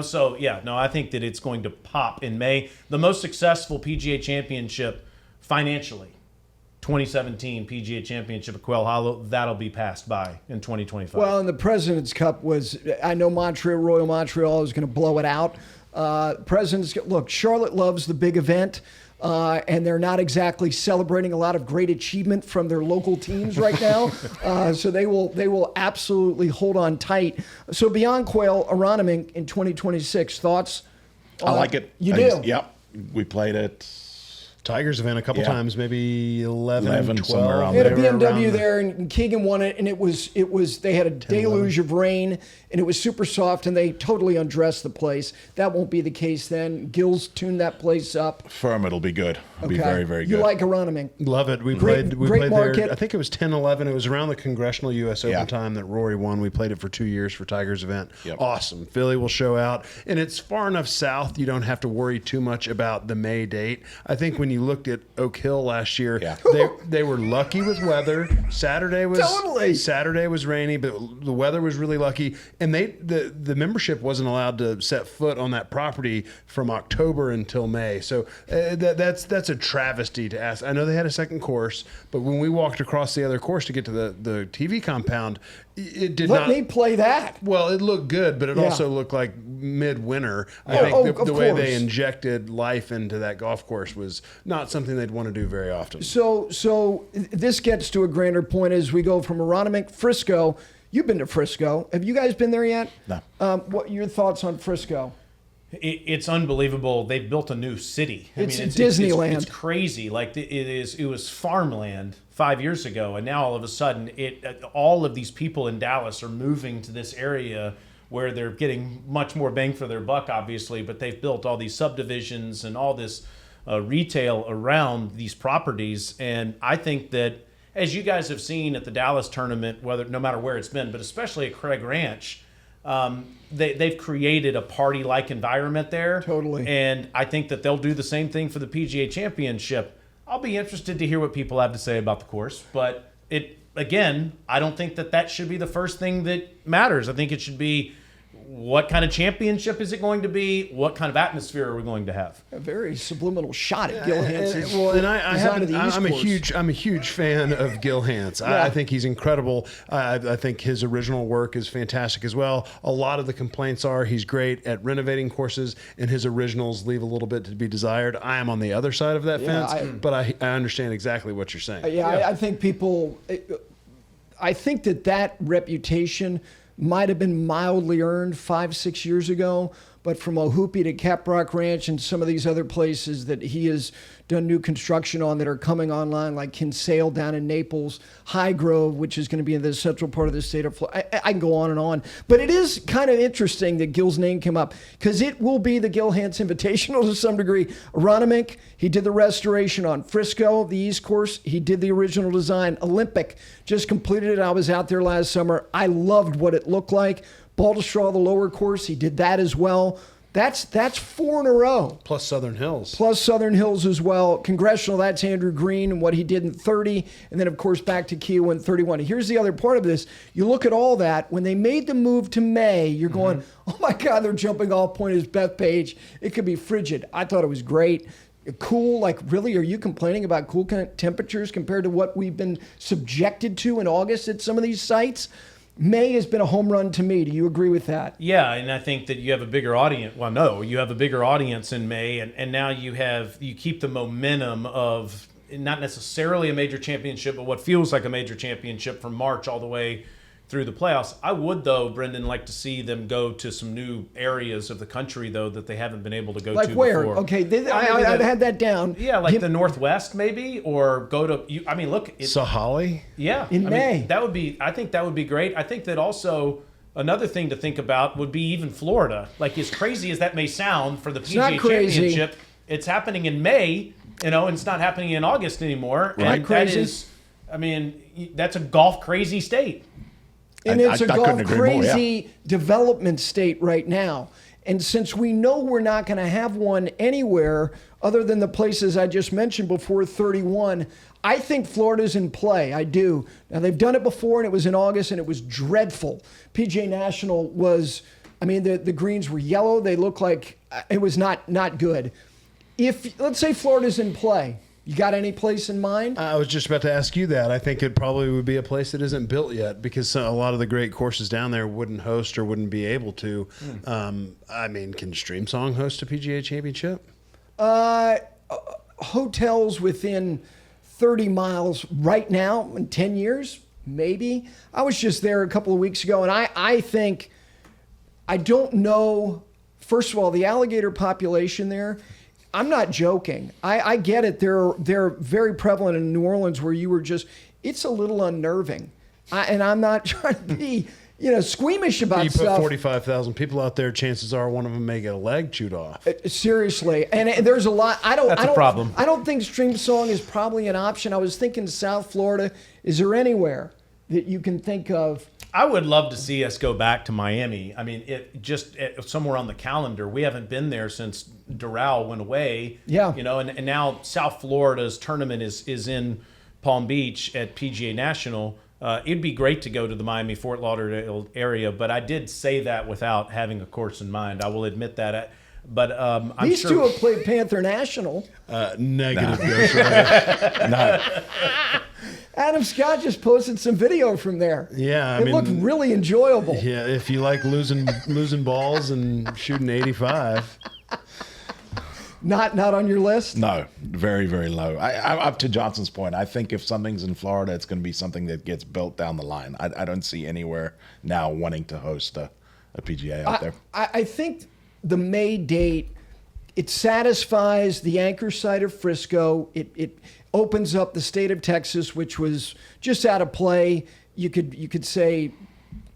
So yeah, no, I think that it's going to pop in May. The most successful PGA Championship financially, 2017 PGA Championship at Quail Hollow, that'll be passed by in 2025. Well, and the President's Cup was, I know Royal Montreal is going to blow it out. Look, Charlotte loves the big event, and they're not exactly celebrating a lot of great achievement from their local teams right now. So they will absolutely hold on tight. So beyond Quail, Aronimink in 2026, thoughts? I like it. You do? Yep. We played it. Tigers event a couple times, maybe 11 12. Somewhere around They had a there. BMW there, and Keegan won it, and it was they had a deluge of rain, and it was super soft, and they totally undressed the place. That won't be the case then. Gil's tuned that place up. Firm, it'll be good. It'll be Okay. very, very good. You like Aronimink? Love it. We Great played market. there. I think it was 10-11. It was around the Congressional U.S. Open Yeah. time that Rory won. We played it for 2 years for Tigers event. Yep. Awesome. Philly will show out. And it's far enough south you don't have to worry too much about the May date. I think when you you looked at Oak Hill last year, Yeah. they were lucky with weather. Saturday was rainy, but the weather was really lucky, and the membership wasn't allowed to set foot on that property from October until May. So that's a travesty to ask. I know they had a second course, but when we walked across the other course to get to the TV compound, it did not. Let me play that. Well, it looked good, but it Yeah. also looked like midwinter. I Oh, think of the way they course. injected life into that golf course was not something they'd want to do very often. So this gets to a grander point as we go from Aronimink, Frisco. You've been to Frisco. Have you guys been there yet? No. What are your thoughts on Frisco? It's unbelievable. They've built a new city. It's Disneyland. It's crazy. Like it was farmland 5 years ago, and now all of a sudden, all of these people in Dallas are moving to this area where they're getting much more bang for their buck, obviously. But they've built all these subdivisions and all this retail around these properties, and I think that, as you guys have seen at the Dallas tournament, no matter where it's been, but especially at Craig Ranch. They've created a party-like environment there. Totally. And I think that they'll do the same thing for the PGA Championship. I'll be interested to hear what people have to say about the course. But I don't think that should be the first thing that matters. I think it should be, what kind of championship is it going to be? What kind of atmosphere are we going to have? A very subliminal shot at Gil Hansen's I'm a huge fan of Gil Hanse. Yeah. I think he's incredible. I think his original work is fantastic as well. A lot of the complaints are he's great at renovating courses, and his originals leave a little bit to be desired. I am on the other side of that fence, but I understand exactly what you're saying. I think people. I think that reputation might have been mildly earned 5-6 years ago, but from Ohoopee to Caprock Ranch and some of these other places that he has done new construction on that are coming online, like Kinsale down in Naples, High Grove, which is going to be in the central part of the state of Florida. I can go on and on. But it is kind of interesting that Gil's name came up, because it will be the Gil Hanse Invitational to some degree. Aronimink, he did the restoration on Frisco, the East Course. He did the original design. Olympic, just completed it. I was out there last summer. I loved what it looked like. Baltusrol, the lower course, he did that as well. That's 4 in a row. Plus Southern Hills. Plus Southern Hills as well. Congressional, that's Andrew Green and what he did in 30. And then, of course, back to Kiowa in 31. Here's the other part of this. You look at all that. When they made the move to May, you're going, oh, my God, their jumping off point is Bethpage. It could be frigid. I thought it was great. Cool, like really, are you complaining about cool temperatures compared to what we've been subjected to in August at some of these sites? May has been a home run to me. Do you agree with that? Yeah, and I think that you have a bigger audience. Well, no, you have a bigger audience in May, and now you keep the momentum of not necessarily a major championship, but what feels like a major championship from March all the way through the playoffs. I would, though, Brendon, like to see them go to some new areas of the country, though, that they haven't been able to go to like where? before. Okay, I had that down. Yeah, like the Northwest, maybe, or go to. Look, Sahali. Yeah, in May. I think that would be great. I think that also another thing to think about would be even Florida. Like, as crazy as that may sound for the PGA Championship, it's happening in May. And it's not happening in August anymore. Right. And that is, that's a golf crazy state. And it's a golf crazy more, yeah. development state right now. And since we know we're not going to have one anywhere other than the places I just mentioned before 31, I think Florida's in play. I do. Now, they've done it before, and it was in August, and it was dreadful. PGA National was, the greens were yellow. They looked like it was not good. If, let's say Florida's in play, you got any place in mind? I was just about to ask you that. I think it probably would be a place that isn't built yet, because a lot of the great courses down there wouldn't host or wouldn't be able to. Can Streamsong host a PGA Championship? Hotels within 30 miles right now in 10 years, maybe. I was just there a couple of weeks ago, and I think, I don't know, first of all, the alligator population there, I'm not joking. I get it. They're very prevalent in New Orleans, where you were just, it's a little unnerving. And I'm not trying to be, squeamish about stuff. You put 45,000 people out there, chances are one of them may get a leg chewed off. Seriously. And there's a lot. That's a problem. I don't think Streamsong is probably an option. I was thinking South Florida. Is there anywhere that you can think of I would love to see us go back to Miami. I mean, somewhere on the calendar. We haven't been there since Doral went away. Yeah. And now South Florida's tournament is in Palm Beach at PGA National. It'd be great to go to the Miami-Fort Lauderdale area, but I did say that without having a course in mind. I will admit that. But I'm These sure two have played Panther National. Negative, Ghost Rider. No. Adam Scott just posted some video from there. Yeah, it looked really enjoyable. Yeah, if you like losing balls and shooting 85. Not on your list? No, very, very low. I'm up to Johnson's point. I think if something's in Florida, it's going to be something that gets built down the line. I don't see anywhere now wanting to host a PGA out there. I think the May date, it satisfies the anchor site of Frisco. It opens up the state of Texas, which was just out of play. You could say,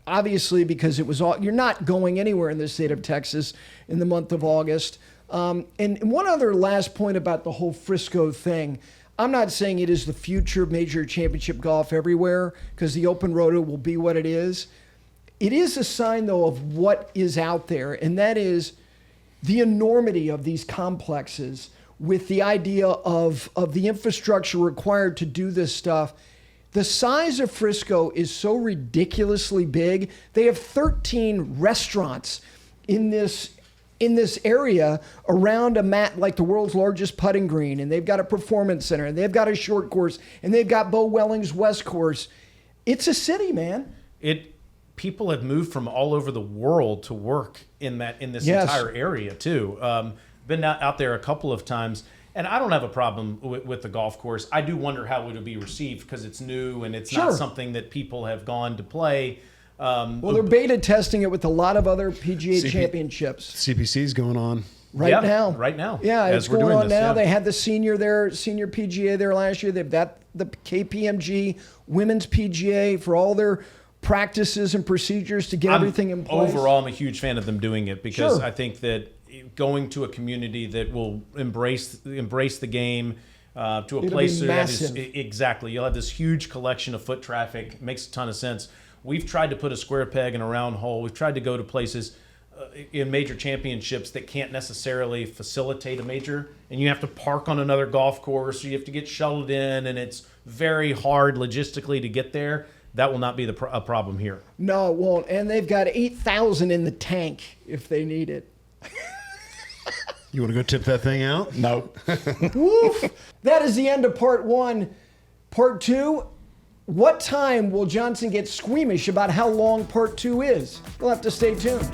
obviously, because it was all, you're not going anywhere in the state of Texas in the month of August. And one other last point about the whole Frisco thing. I'm not saying it is the future of major championship golf everywhere, because the open roto will be what it is. It is a sign, though, of what is out there, and that is the enormity of these complexes with the idea of the infrastructure required to do this stuff. The size of Frisco is so ridiculously big. They have 13 restaurants in this area around a mat like the world's largest putting green, and they've got a performance center, and they've got a short course, and they've got Bo Welling's West Course. It's a city, man. People have moved from all over the world to work in this Yes. entire area too. Been out there a couple of times, and I don't have a problem with the golf course. I do wonder how it would be received because it's new and it's not something that people have gone to play. Well, they're beta testing it with a lot of other PGA championships CPC's going on. right now. Right now. Yeah, as it's we're going doing on this, now. yeah. They had the senior PGA there last year. They've got the KPMG women's PGA for all their practices and procedures to get everything in place. Overall, I'm a huge fan of them doing it because Sure. I think that going to a community that will embrace the game to a It'll place be that is massive. exactly. You'll have this huge collection of foot traffic. It makes a ton of sense. We've tried to put a square peg in a round hole. We've tried to go to places in major championships that can't necessarily facilitate a major, and you have to park on another golf course, or you have to get shuttled in, and it's very hard logistically to get there. That will not be a problem here. No, it won't. And they've got 8,000 in the tank if they need it. You want to go tip that thing out? No. Woof! That is the end of part one. Part two, what time will Johnson get squeamish about how long part two is? You'll have to stay tuned.